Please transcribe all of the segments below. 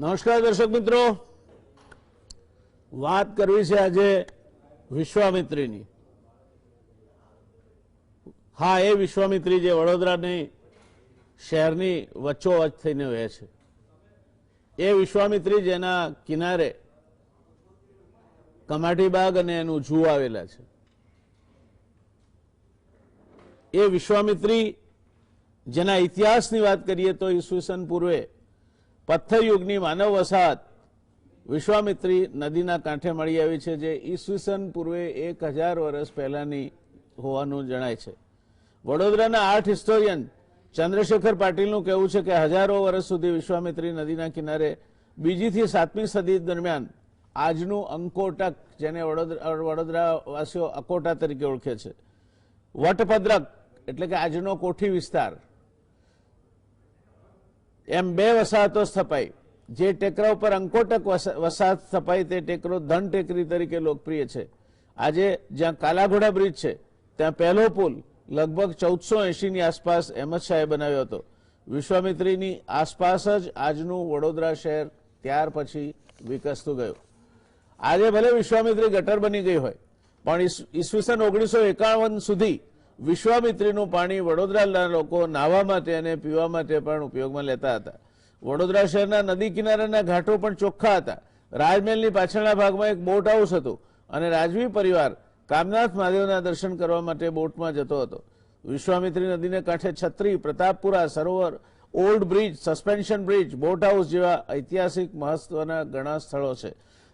નમસ્કાર દર્શક મિત્રો, વાત કરવી છે આજે વિશ્વામિત્રીની. હા, એ વિશ્વામિત્રી જે વડોદરાની શહેરની વચ્ચોવચ્ચ થઈને વહે છે. એ વિશ્વામિત્રી જેના કિનારે કમાટીબાગ અને એનું જૂ આવેલા છે. એ વિશ્વામિત્રી જેના ઇતિહાસની વાત કરીએ તો ઈસવીસન પૂર્વે પથ્થર યુગની માનવ વસાહત વિશ્વામિત્રી નદીના કાંઠે મળી આવી છે, જે ઈસવીસન પૂર્વે 1000 વર્ષ પહેલાની હોવાનું જણાય છે. વડોદરાના આર્ટ હિસ્ટોરિયન ચંદ્રશેખર પાટીલનું કહેવું છે કે હજારો વર્ષ સુધી વિશ્વામિત્રી નદીના કિનારે 2જી થી 7મી સદી દરમિયાન આજનું અંકોટક, જેને વડોદરાવાસીઓ અકોટા તરીકે ઓળખે છે, વટભદ્રક એટલે કે આજનો કોઠી વિસ્તાર, એમ 2 વસાહતો સ્થપાઈ. જે ટેકરા ઉપર અંકોટક વસાહત સ્થપાઈ તે ટેકરો ધન ટેકરી તરીકે લોકપ્રિય છે. આજે જ્યાં કાલાઘોડા બ્રિજ છે ત્યાં પહેલો પુલ લગભગ 1480ની આસપાસ અહેમદ શાહે બનાવ્યો હતો. વિશ્વામિત્રીની આસપાસ જ આજનું વડોદરા શહેર ત્યાર પછી વિકસતું ગયું. આજે ભલે વિશ્વામિત્રી ગટર બની ગઈ હોય, પણ ઈસવીસન 1951 સુધી વિશ્વામિત્રીનું પાણી વડોદરાના લોકો નાહવા માટે અને પીવા માટે પણ ઉપયોગમાં લેતા હતા. વડોદરા શહેરના નદી કિનારાના ઘાટો પણ ચોખ્ખા હતા. રાજમહેલની પાછળના ભાગમાં એક બોટ હાઉસ હતું અને રાજવી પરિવાર કામનાથ મહાદેવના દર્શન કરવા માટે બોટમાં જતો હતો. વિશ્વામિત્રી નદીને કાંઠે છત્રી, પ્રતાપપુરા સરોવર, old bridge, suspension bridge, boat house જેવા ઐતિહાસિક મહત્વના ઘણા સ્થળો છે.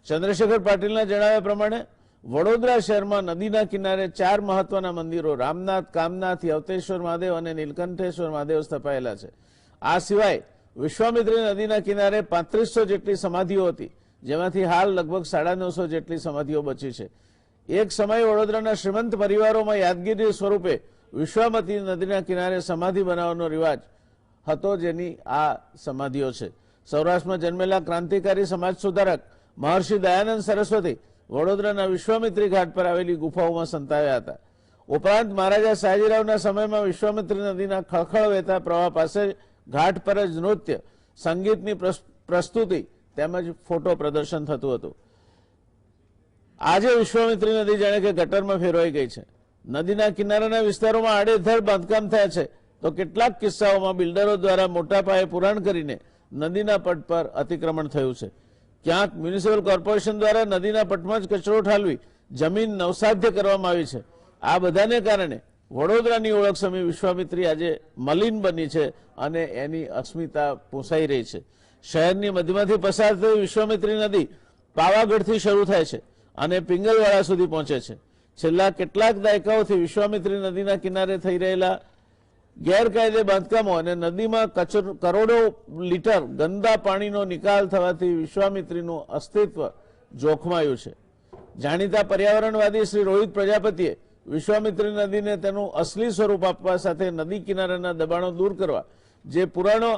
ચંદ્રશેખર પાટીલના જણાવ્યા પ્રમાણે વડોદરા શહેરમાં નદીના કિનારે 4 મહત્વના મંદિરો રામનાથ, કામનાથ, યવતેશ્વર મહાદેવ અને નીલકંઠેશ્વર મહાદેવ સ્થપાયેલા છે. આ સિવાય વિશ્વામિત્રી નદીના કિનારે 3500 જેટલી સમાધિઓ હતી, જેમાંથી હાલ લગભગ 950 જેટલી સમાધિઓ બચી છે. એક સમયે વડોદરાના શ્રીમંત પરિવારોમાં યાદગીરી સ્વરૂપે વિશ્વામિત્રી નદીના કિનારે સમાધિ બનાવવાનો રિવાજ હતો, જેની આ સમાધિઓ છે. સૌરાષ્ટ્રમાં જન્મેલા ક્રાંતિકારી સમાજ સુધારક મહર્ષિ દયાનંદ સરસ્વતી વડોદરાના વિશ્વામિત્રી ઘાટ પર આવેલી ગુફાઓમાં સંતાવ્યા હતા. ઉપરાંત મહારાજા સયાજીરાવના સમયમાં વિશ્વામિત્રી નદીના ખળખળ વહેતા પ્રવાહ પાસે ઘાટ પર જ નૃત્ય, સંગીતની પ્રસ્તુતિ તેમજ ફોટો પ્રદર્શન થતું હતું. આજે વિશ્વામિત્રી નદી જાણે કે ગટરમાં ફેરવાઈ ગઈ છે. નદીના કિનારાના વિસ્તારોમાં આડેધડ બાંધકામ થયા છે, તો કેટલાક કિસ્સાઓમાં બિલ્ડરો દ્વારા મોટા પાયે પુરાણ કરીને નદીના પટ પર અતિક્રમણ થયું છે. ક્યાંક મ્યુનિસિપલ કોર્પોરેશન દ્વારા નદીના પટમાં જ કચરો ઠાલવી જમીન નવસાધ્ય કરવામાં આવી છે. આ બધાને કારણે વડોદરાની ઓળખ સમી વિશ્વામિત્રી આજે મલિન બની છે અને એની અસ્મિતા પૂંસાઈ રહી છે. શહેરની મધ્યમાંથી પસાર થતી વિશ્વામિત્રી નદી પાવાગઢથી શરૂ થાય છે અને પિંગલવાડા સુધી પહોંચે છે. છેલ્લા કેટલાક દાયકાઓથી વિશ્વામિત્રી નદીના કિનારે થઈ રહેલા ગેરકાયદે બાંધકામો અને નદીમાં કરોડો લીટર ગંદા પાણીનો નિકાલ થવાથી વિશ્વામિત્રીનું અસ્તિત્વ જોખમાયું છે. જાણીતા પર્યાવરણવાદી શ્રી રોહિત પ્રજાપતિએ વિશ્વામિત્રી નદીને તેનું અસલી સ્વરૂપ આપવા સાથે નદી કિનારાના દબાણો દૂર કરવા, જે પુરાણો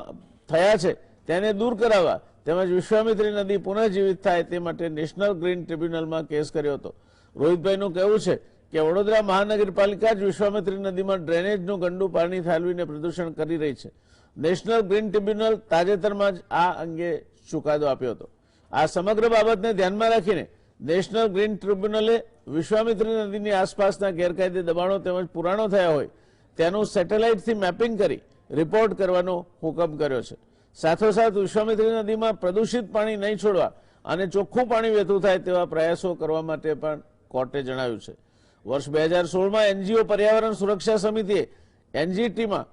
થયા છે તેને દૂર કરાવવા તેમજ વિશ્વામિત્રી નદી પુનઃજીવિત થાય તે માટે નેશનલ ગ્રીન ટ્રિબ્યુનલમાં કેસ કર્યો હતો. રોહિતભાઈનું કહેવું છે કે વડોદરા મહાનગરપાલિકા જ વિશ્વામિત્રી નદીમાં ડ્રેનેજનું ગંદુ પાણી ઠાલવીને પ્રદૂષણ કરી રહી છે. નેશનલ ગ્રીન ટ્રિબ્યુનલ તાજેતરમાં જ આ અંગે ચુકાદો આપ્યો હતો. આ સમગ્ર બાબતને ધ્યાનમાં રાખીને નેશનલ ગ્રીન ટ્રિબ્યુનલે વિશ્વામિત્રી નદીની આસપાસના ગેરકાયદે દબાણો તેમજ પુરાણો થયા હોય તેનું સેટેલાઇટથી મેપિંગ કરી રિપોર્ટ કરવાનો હુકમ કર્યો છે. સાથોસાથ વિશ્વામિત્રી નદીમાં પ્રદૂષિત પાણી નહીં છોડવા અને ચોખ્ખું પાણી વહેતું થાય તેવા પ્રયાસો કરવા માટે પણ કોર્ટે જણાવ્યું છે. વર્ષ 2016માં એનજીઓ પર્યાવરણ સુરક્ષા સમિતિએ એનજીટીમાં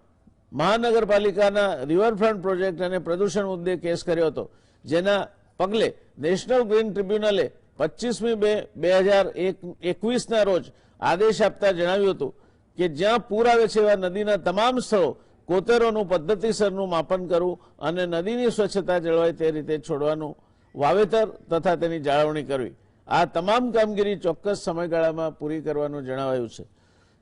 મહાનગરપાલિકાના રિવરફ્રન્ટ પ્રોજેક્ટ અને પ્રદૂષણ મુદ્દે કેસ કર્યો હતો, જેના પગલે નેશનલ ગ્રીન ટ્રિબ્યુનલે 25/2/2021ના રોજ આદેશ આપતા જણાવ્યું હતું કે જ્યાં પૂર આવે છે એવા નદીના તમામ સ્થળો કોતરોનું પદ્ધતિસરનું માપન કરવું અને નદીની સ્વચ્છતા જળવાય તે રીતે છોડવાનું વાવેતર તથા તેની જાળવણી કરવી. આ તમામ કામગીરી ચોક્કસ સમયગાળામાં પૂરી કરવાનું જણાવાયું છે.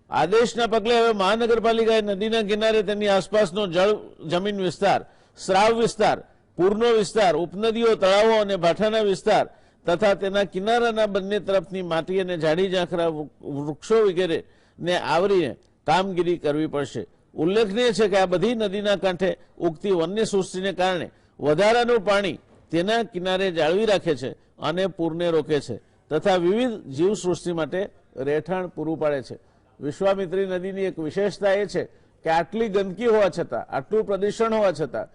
આદેશના પગલે હવે મહાનગરપાલિકાએ નદીના કિનારે તેની આસપાસનો જળ જમીન વિસ્તાર, સ્રાવ વિસ્તાર, પૂરનો વિસ્તાર, ઉપનદીઓ, તળાવો અને ભાઠાના વિસ્તાર તથા તેના કિનારાના બંને તરફની માટી અને ઝાડી ઝાંખરા વૃક્ષો વગેરેને આવરીને કામગીરી કરવી પડશે. ઉલ્લેખનીય છે કે આ બધી નદીના કાંઠે ઉગતી વન્ય સૃષ્ટિને કારણે વધારાનું પાણી તેના કિનારે જાળવી રાખે છે અને પૂરને રોકે છે તથા વિવિધ જીવસૃષ્ટિ માટે રહેઠાણ પૂરું પાડે છે. વિશ્વામિત્રી નદીની એક વિશેષતા એ છે કે આટલી ગંદકી હોવા છતાં, આટલું પ્રદૂષણ હોવા છતાં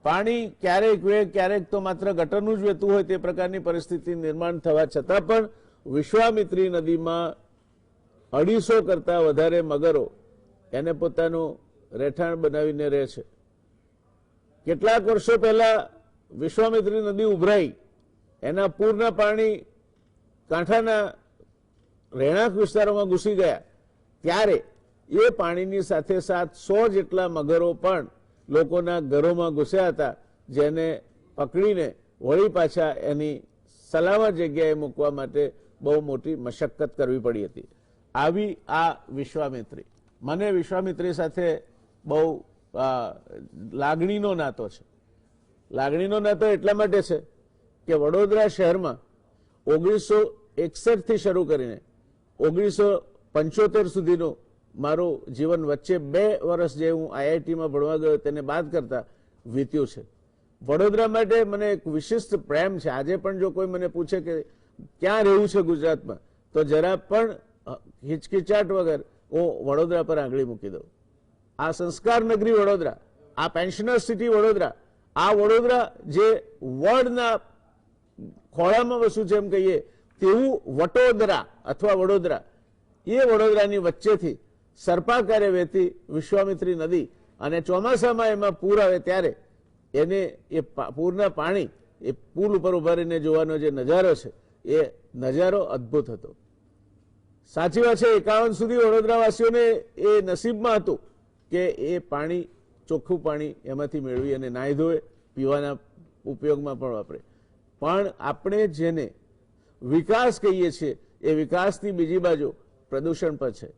પાણી ક્યારેક વે ક્યારેક તો માત્ર ગટરનું જ વહેતું હોય તે પ્રકારની પરિસ્થિતિ નિર્માણ થવા છતાં પણ વિશ્વામિત્રી નદીમાં 250 કરતા વધારે મગરો એને પોતાનું રહેઠાણ બનાવીને રહે છે. કેટલાક વર્ષો પહેલા વિશ્વામિત્રી નદી ઉભરાઈ, એના પૂરના પાણી કાંઠાના રહેણાંક વિસ્તારોમાં ઘૂસી ગયા ત્યારે એ પાણીની સાથે 100 જેટલા મગરો પણ લોકોના ઘરોમાં ઘૂસ્યા હતા, જેને પકડીને વળી પાછા એની સલામત જગ્યાએ મૂકવા માટે બહુ મોટી મશક્કત કરવી પડી હતી. આવી આ વિશ્વામિત્રી. મને વિશ્વામિત્રી સાથે બહુ લાગણીનો નાતો છે. લાગણીનો નાતો એટલા માટે છે કે વડોદરા શહેરમાં 1961 થી શરૂ કરીને 1975 સુધીનું મારું જીવન વચ્ચે 2 વર્ષ જે હું આઈઆઈટીમાં ભણવા ગયો તેને બાદ કરતા વીત્યું છે. વડોદરા માટે મને એક વિશિષ્ટ પ્રેમ છે. આજે પણ જો કોઈ મને પૂછે કે ક્યાં રહેવું છે ગુજરાતમાં, તો જરા પણ હિચકિચાટ વગર હું વડોદરા પર આંગળી મૂકી દઉં. આ સંસ્કાર નગરી વડોદરા, આ પેન્શનર સિટી વડોદરા, આ વડોદરા જે વર્ડના ખોળામાં વસું છે એમ કહીએ તેવું વટોદરા અથવા વડોદરા, એ વડોદરાની વચ્ચેથી સર્પાકારે વહેતી વિશ્વામિત્રી નદી અને ચોમાસામાં એમાં પૂર આવે ત્યારે એને એ પૂરના પાણી એ પુલ ઉપર ઉભા રહીને જોવાનો જે નજારો છે એ નજારો અદ્ભુત હતો. સાચી વાત છે, 51 સુધી વડોદરાવાસીઓને એ નસીબમાં હતું કે એ પાણી, ચોખ્ખું પાણી એમાંથી મેળવી અને નાહી ધોવે, પીવાના ઉપયોગમાં પણ વાપરે. પણ આપણે જેને વિકાસ કહીએ છીએ એ વિકાસની બીજી બાજુ પ્રદૂષણ પર છે.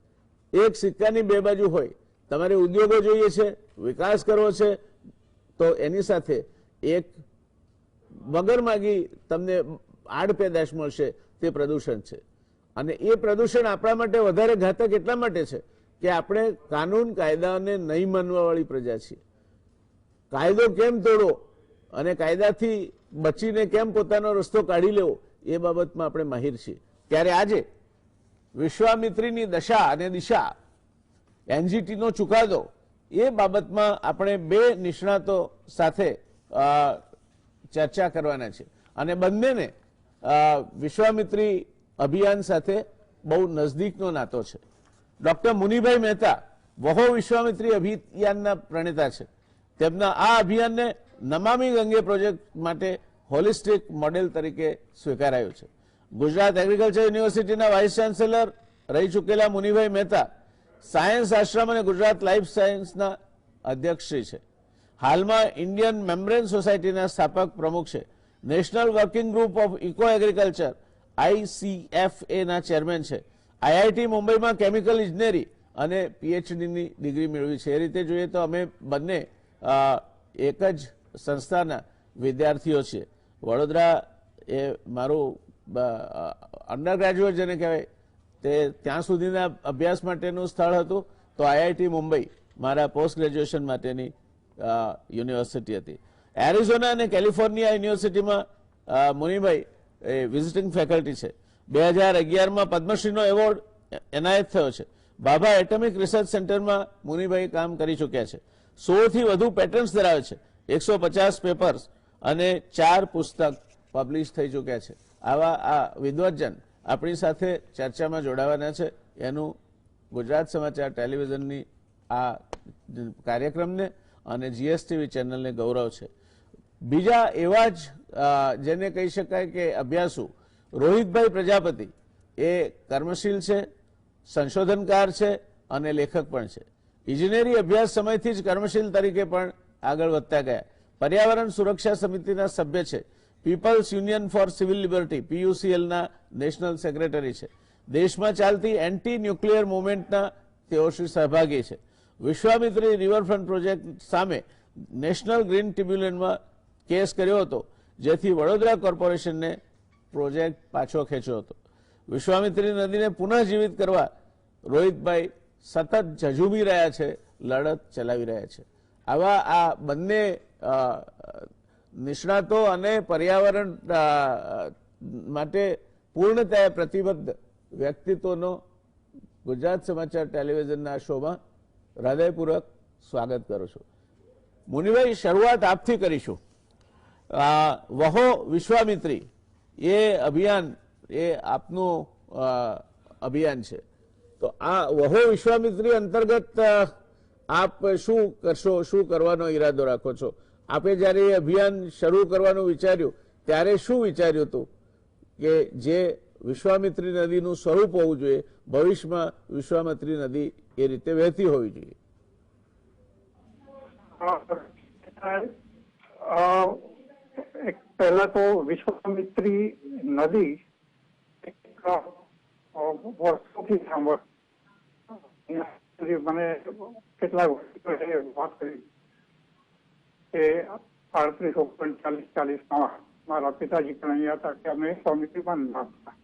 એક સિક્કાની 2 બાજુ હોય. તમારે ઉદ્યોગો જોઈએ છે, વિકાસ કરવો છે, તો એની સાથે એક વગર માગી તમને આડ પેદાશ મળશે, તે પ્રદૂષણ છે. અને એ પ્રદૂષણ આપણા માટે વધારે ઘાતક એટલા માટે છે કે આપણે કાનૂન કાયદાને નહીં માનવાવાળી પ્રજા છીએ. કાયદો કેમ તોડવો અને કાયદાથી બચીને કેમ પોતાનો રસ્તો કાઢી લેવો એ બાબતમાં આપણે માહિર છીએ. ત્યારે આજે વિશ્વામિત્રીની દશા અને દિશા, એનજીટીનો ચુકાદો, એ બાબતમાં આપણે 2 નિષ્ણાતો સાથે ચર્ચા કરવાના છે અને બંનેને વિશ્વામિત્રી અભિયાન સાથે બહુ નજદીકનો નાતો છે. ડોક્ટર મુનિભાઈ મહેતા વહો વિશ્વામિત્રી અભિયાનના પ્રણેતા છે. તેમના આ અભિયાનને નમામી ગંગે પ્રોજેક્ટ માટે હોલિસ્ટિક મોડેલ તરીકે સ્વીકારાયું છે. ગુજરાત એગ્રીકલ્ચર યુનિવર્સિટીના વાઇસ ચાન્સેલર રહી ચૂકેલા મુનિભાઈ મહેતા સાયન્સ આશ્રમ અને ગુજરાત લાઈફ સાયન્સના અધ્યક્ષશ્રી છે. હાલમાં ઇન્ડિયન મેમ્બ્રેન સોસાયટીના સ્થાપક પ્રમુખ છે. National working group of eco agriculture ICFA ના ચેરમેન છે. આઈઆઈટી મુંબઈમાં કેમિકલ ઇજનેરી અને પીએચડીની ડિગ્રી મેળવી છે. એ રીતે જોઈએ તો અમે બંને એક જ સંસ્થાના વિદ્યાર્થીઓ છીએ. વડોદરા એ મારું અંડર ગ્રેજ્યુએટ જેને કહેવાય તે ત્યાં સુધીના અભ્યાસ માટેનું સ્થળ હતું, તો આઈઆઈટી મુંબઈ મારા પોસ્ટ ગ્રેજ્યુએશન માટેની યુનિવર્સિટી હતી. એરિઝોના અને કેલિફોર્નિયા યુનિવર્સિટીમાં મુનિભાઈ એ વિઝિટિંગ ફેકલ્ટી છે. 2011માં પદ્મશ્રીનો એવોર્ડ એનાયત થયો છે. ભાભા એટમિક રિસર્ચ સેન્ટરમાં મુનિભાઈ કામ કરી ચૂક્યા છે. 16 થી વધુ પેટન્ટ્સ ધરાવે છે. 150 પેપર્સ અને 4 પુસ્તક પબ્લિશ થઈ ચૂક્યા છે. આવા આ વિદ્વજન આપણી સાથે ચર્ચામાં જોડાવાના છે. એનું ગુજરાત સમાચાર ટેલિવિઝનની આ કાર્યક્રમને અને જીએસટીવી ચેનલને ગૌરવ છે. બીજા એવા જ જેને કહી શકાય કે અભ્યાસુ રોહિતભાઈ પ્રજાપતિ એ કર્મશીલ છે, સંશોધનકાર છે અને લેખક પણ છે. ઇજનેરી અભ્યાસ સમયથી જ કર્મશીલ તરીકે પણ આગળ વધતા ગયા. પર્યાવરણ સુરક્ષા સમિતિના સભ્ય છે. Peoples union for civil liberty PUCLના નેશનલ સેક્રેટરી છે. દેશમાં ચાલતી એન્ટી ન્યુક્લિયર મુવમેન્ટના તેઓ શ્રી સહભાગી છે. વિશ્વામિત્રી રિવરફ્રન્ટ પ્રોજેક્ટ સામે નેશનલ ગ્રીન ટ્રિબ્યુનલમાં કેસ કર્યો હતો, જેથી વડોદરા કોર્પોરેશનને પ્રોજેક્ટ પાછો ખેંચ્યો હતો. વિશ્વામિત્રી નદીને પુનઃજીવિત કરવા રોહિતભાઈ સતત ઝઝૂમી રહ્યા છે, લડત ચલાવી રહ્યા છે. આવા આ બંને નિષ્ણાતો અને પર્યાવરણ માટે પૂર્ણતયા પ્રતિબદ્ધ વ્યક્તિત્વનો ગુજરાત સમાચાર ટેલિવિઝનના શોમાં હૃદયપૂર્વક સ્વાગત કરું છું. મુનિભાઈ, શરૂઆત આપથી કરીશું. વહો વિશ્વામિત્રી એ અભિયાન એ આપનું અભિયાન છે, તો આ વહો વિશ્વામિત્રી અંતર્ગત આપ શું કરશો, શું કરવાનો ઈરાદો રાખો છો? આપે જ્યારે એ અભિયાન શરૂ કરવાનું વિચાર્યું ત્યારે શું વિચાર્યું હતું કે જે વિશ્વામિત્રી નદીનું સ્વરૂપ હોવું જોઈએ, ભવિષ્યમાં વિશ્વામિત્રી નદી એ રીતે વહેતી હોવી જોઈએ? પહેલા તો વિશ્વામિત્રી નદી વર્ષોથી સાંભળ મને કેટલાક વાત કરી કે 38-39-40 મારા પિતાજી પણ અહીંયા હતા કે અમે સ્વામિત્રીમાં નાખતા.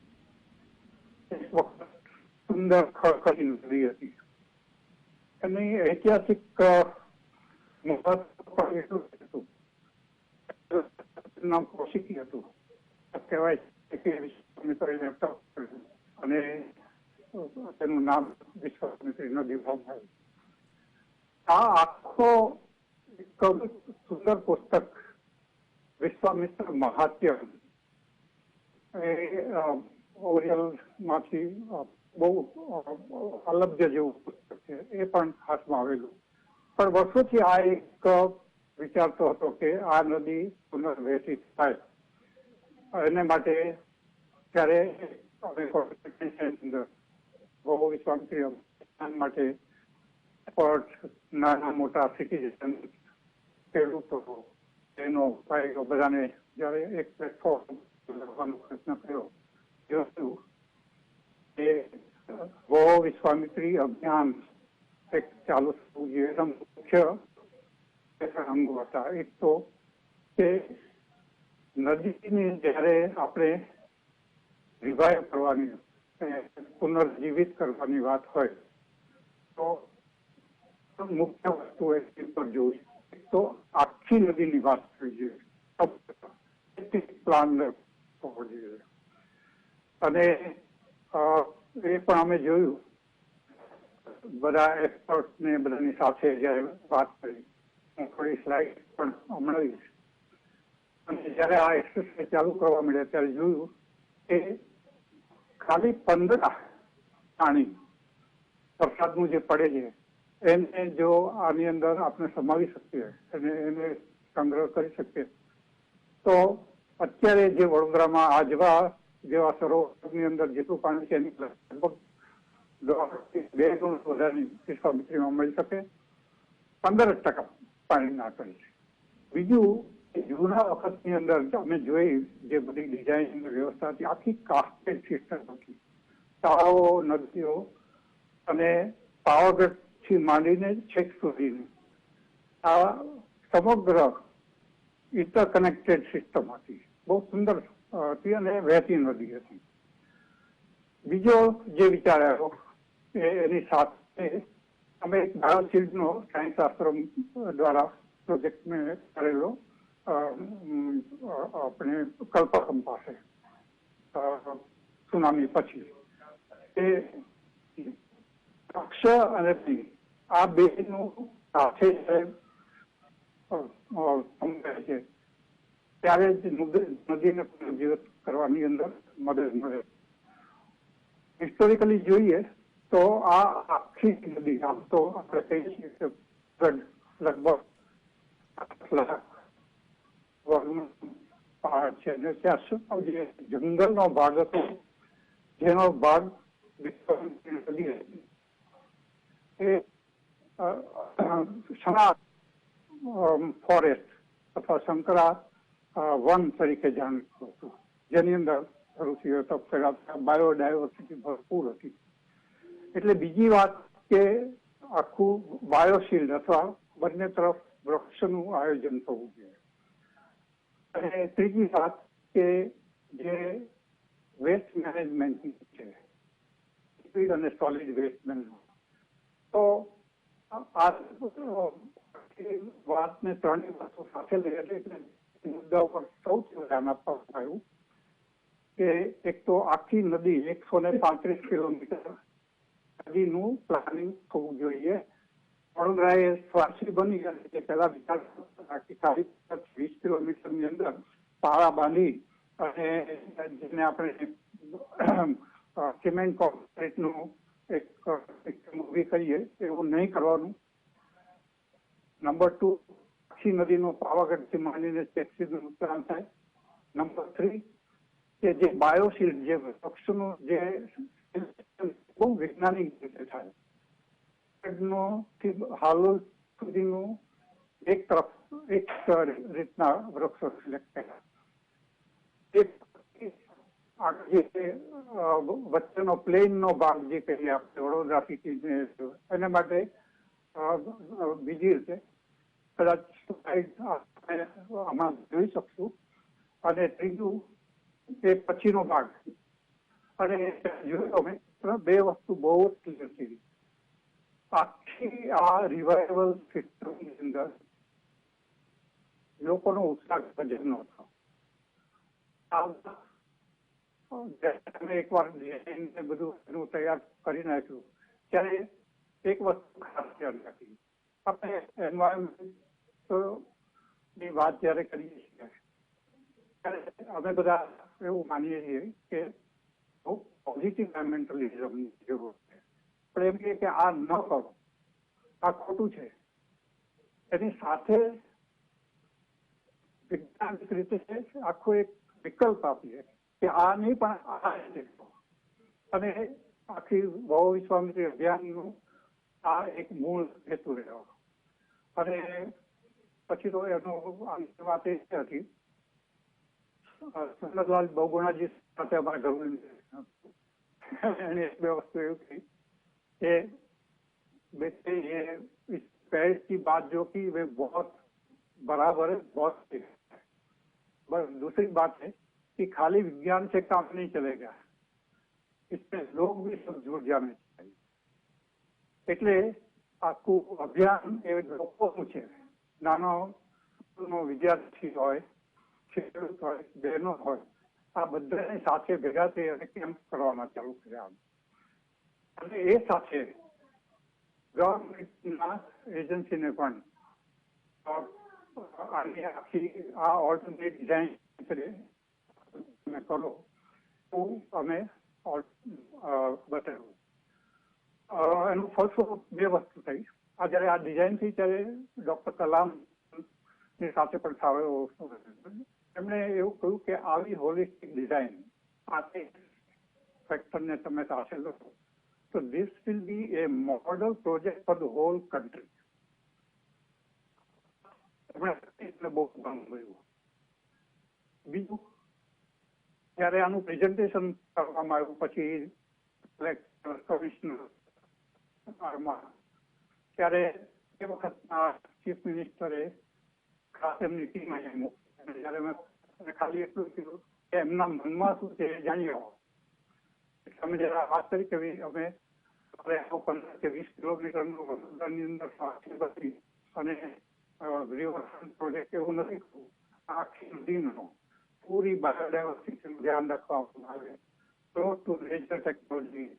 એક વખત સુંદર ખળખળી નદી હતી. એની ઐતિહાસિક મહત્વ એટલું હતું, નામ કૌશિકી હતું. કહેવાય કે વિશ્વામિત્રીને તપ કર્યું અને તેનું નામ વિશ્વામિત્રી નદી આવ્યું. આ આખો એક સુંદર પુસ્તક વિશ્વામિત્ર મહાત્મ્ય એ ઓરિયલ માંથી બહુ અલભ્ય જેવું પુસ્તક છે, એ પણ હાથમાં આવેલું. પણ વર્ષોથી આ એક વિચારતો હતો કે આ નદી પુનર્વહેતી થાય. એને માટે ત્યારે બહુ વિશ્વામિત્રી અભિયાન માટે નાના મોટા સિટીઝન, ખેડૂતો, એનો ભાઈઓ બધાને જયારે એક પ્લેટફોર્મ લખવાનો પ્રયત્ન કર્યો, જોયું કે બહુ વિશ્વામિત્રી અભિયાન એક ચાલુ થવું જોઈએ. એના મુખ્ય અંગો હતા. એક તો કે નદીને જયારે આપણે રિવાઇવ કરવાની, પુનર્જીવિત કરવાની વાત હોય તો મુખ્ય વસ્તુ એ પર જોવી. તો આખી નદીની વાત થઈ જોઈએ, પ્લાન હોવો જોઈએ. અને એ પણ અમે જોયું, બધા એક્સપર્ટ ને બધાની સાથે જયારે વાત કરી, હું થોડી સ્લાઇડ પણ મળીશ. અને જયારે આ એક્સરસાઇઝ ચાલુ કરવા મળ્યા ત્યારે જોયું કે ખાલી 15 પાણી વરસાદનું જે પડે છે એને જો આની અંદર આપણે સમાવી શકીએ અને એને સંગ્રહ કરી શકીએ તો અત્યારે જે વડોદરામાં આજવા જેવા સરોવરની અંદર જેટલું પાણી છે એની લગભગ 2 ગુણ વધારેની વિશ્વામિત્રીમાં મળી શકે. 15% પાણી ના કરી છે. બીજું, જૂના વખતની અંદર અમે જોઈ જે બધી ડિઝાઇન વ્યવસ્થા હતી, આખી કાસ્ટેડ સિસ્ટમ હતી. તળાવો, નદીઓ અને પાવાગઢ થી માંડીને છેક સુધીની આ સમગ્ર ઇન્ટરકનેક્ટેડ સિસ્ટમ હતી. બહુ સુંદર હતી અને વહેતી નદી હતી. બીજો જે વિચાર આવ્યો એની સાથે અમે એક બાયોશિલ્ડનો સાયન્સ આશ્રમ દ્વારા પ્રોજેક્ટ મેં કરેલો આપણે કલ્પકમ પાસે સુનામી પછી. એ અક્ષ અને આ બે નું સાથે સમજાય છે ત્યારે જ નદીને પુનર્જીવિત કરવાની અંદર મદદ મળે. હિસ્ટોરિકલી જોઈએ તો આ આખી નદી, આમ તો આપણે કહીએ છીએ કે લગભગ 8 લાખ પહાડ છે અને ત્યાં જે જંગલનો ભાગ હતો જેનો ભાગ વિશ્વામિત્રી નદી હતી એ સનાત ફોરેસ્ટ અથવા શંકરા વન તરીકે જાણીતું હતું, જેની અંદર ઋષિઓ તપ કર્યા, બાયોડાયવર્સિટી ભરપૂર હતી. એટલે બીજી વાત કે આખું બાયોશિલ્ડ અથવા બંને તરફ વૃક્ષનું આયોજન થવું જોઈએ. અને ત્રીજી વાત કે જે વેસ્ટ મેનેજમેન્ટ છે, લિક્વિડ અને સોલિડ વેસ્ટ મેનેજમેન્ટ, તો આ વાતને ત્રણેય વાતો સાથે લઈ એટલે મુદ્દા પર સૌથી ધ્યાન આપવામાં આવ્યું કે એક તો આખી નદી 135 કિલોમીટર નદીનું પ્લાનિંગ થવું જોઈએ. વડોદરાએ સ્વાર્થી બની તે પહેલા વિચાર આખી 20 કિલોમીટરની અંદર પાળા બાંધી અને જેને આપણે સિમેન્ટ કોન્ક્રીટનું એક ઊભી કરીએ એવું નહીં કરવાનું. નંબર 2, આખી નદીનો પાવાગઢથી માંડીને ટેક્સીનું નુકસાન થાય. નંબર 3, કે જે બાયોશિલ્ડ જે વૃક્ષનું જે બહુ વૈજ્ઞાનિક રીતે થાય હાલોલ સુધીનું એક તરફ એક રીતના વૃક્ષો સિલેક્ટ કર્યા. વચ્ચેનો પ્લેનનો ભાગ જે કહીએ આપણે વડોદરા સિટી એના માટે બીજી રીતે કદાચ આમાં જોઈ શકશું. અને ત્રીજું એ પછીનો ભાગ અને જોયું અમે 2 વસ્તુ બહુ જ ક્લિયર થઈ. આખી આ રિવાઇવલ સિસ્ટમની અંદર લોકોનો ઉત્સાહ ગજબ નો હતો. એકવાર બધું તૈયાર કરી નાખ્યું ત્યારે એક વસ્તુ ખાસ ધ્યાન રાખી. આપણે એન્વાયરમેન્ટની વાત જયારે કરીએ છીએ ત્યારે અમે બધા એવું માનીએ છીએ કે બહુ પોઝિટિવ એન્વાયરમેન્ટલિઝમની જરૂર છે. પણ એમ કે આ ન કરો, આ ખોટું છે. એની સાથે વૈજ્ઞાનિક રીતે આખો એક વિકલ્પ આપીએ કે આ નહીં પણ આ અને આખી બહુ વિશ્વામિત્રી અભિયાનનું આ એક મૂળ હેતુ રહ્યો. અને પછી તો એનો વાત એ હતી સુંદરલાલ બહુગુણાજી સાથે અમારે ઘર એને 2 वस्तु એવું કહી कि बेटे ये इस पेड़ की बात जो की वे बहुत बराबर है, बहुत है। बस दूसरी बात है कि खाली विज्ञान से काम नहीं चलेगा, इसमें लोग भी सब जुड़ जाने चाहिए. એટલે આખું અભિયાન એ લોકોનું છે. નાનો વિદ્યાર્થી હોય, ખેડૂત હોય, બહેનો હોય, આ બધાને સાથે ભેગા થઈ અને કેમ્પ કરવાના ચાલુ કર્યા. અને એ સાથે ગવર્મેન્ટના એજન્સીને પણ આની આખી આ ઓલ્ટરનેટ ડિઝાઇન તમે કરો એવું અમે બતાવ્યું. એનું ફળસ્વરૂપ 2 વસ્તુ થઈ. આ જયારે આ ડિઝાઇન થઈ ત્યારે ડોક્ટર કલામની સાથે પણ થયો. એમણે એવું કહ્યું કે આવી હોલિસ્ટિક ડિઝાઇન આ ફેક્ટરને તમે સાથે લો તો this will be a model project for the whole country. બહુ ગમ્યું. બીજું જયારે આનું પ્રેઝન્ટેશન કરવામાં આવ્યું પછી કલેક્ટર કમિશનર ત્યારે એ વખતના ચીફ મિનિસ્ટરે ખાસ એમની ટીમ અહીંયા જયારે મેં ખાલી એટલું કીધું કે એમના મનમાં શું છે એ જાણી આવો. તમે જરા વાત કરી કે અમે 15 કે 20 કિલોમીટરનું વડોદરાની અંદર અને રિવરફ્રન્ટ પ્રોજેક્ટ એવું નથી કરવું. આખી નદીનો પૂરી બાયોડાયવર્સિટીનું ધ્યાન રાખવામાં આવે, ક્લોઝ ટુ નેચર ટેકનોલોજી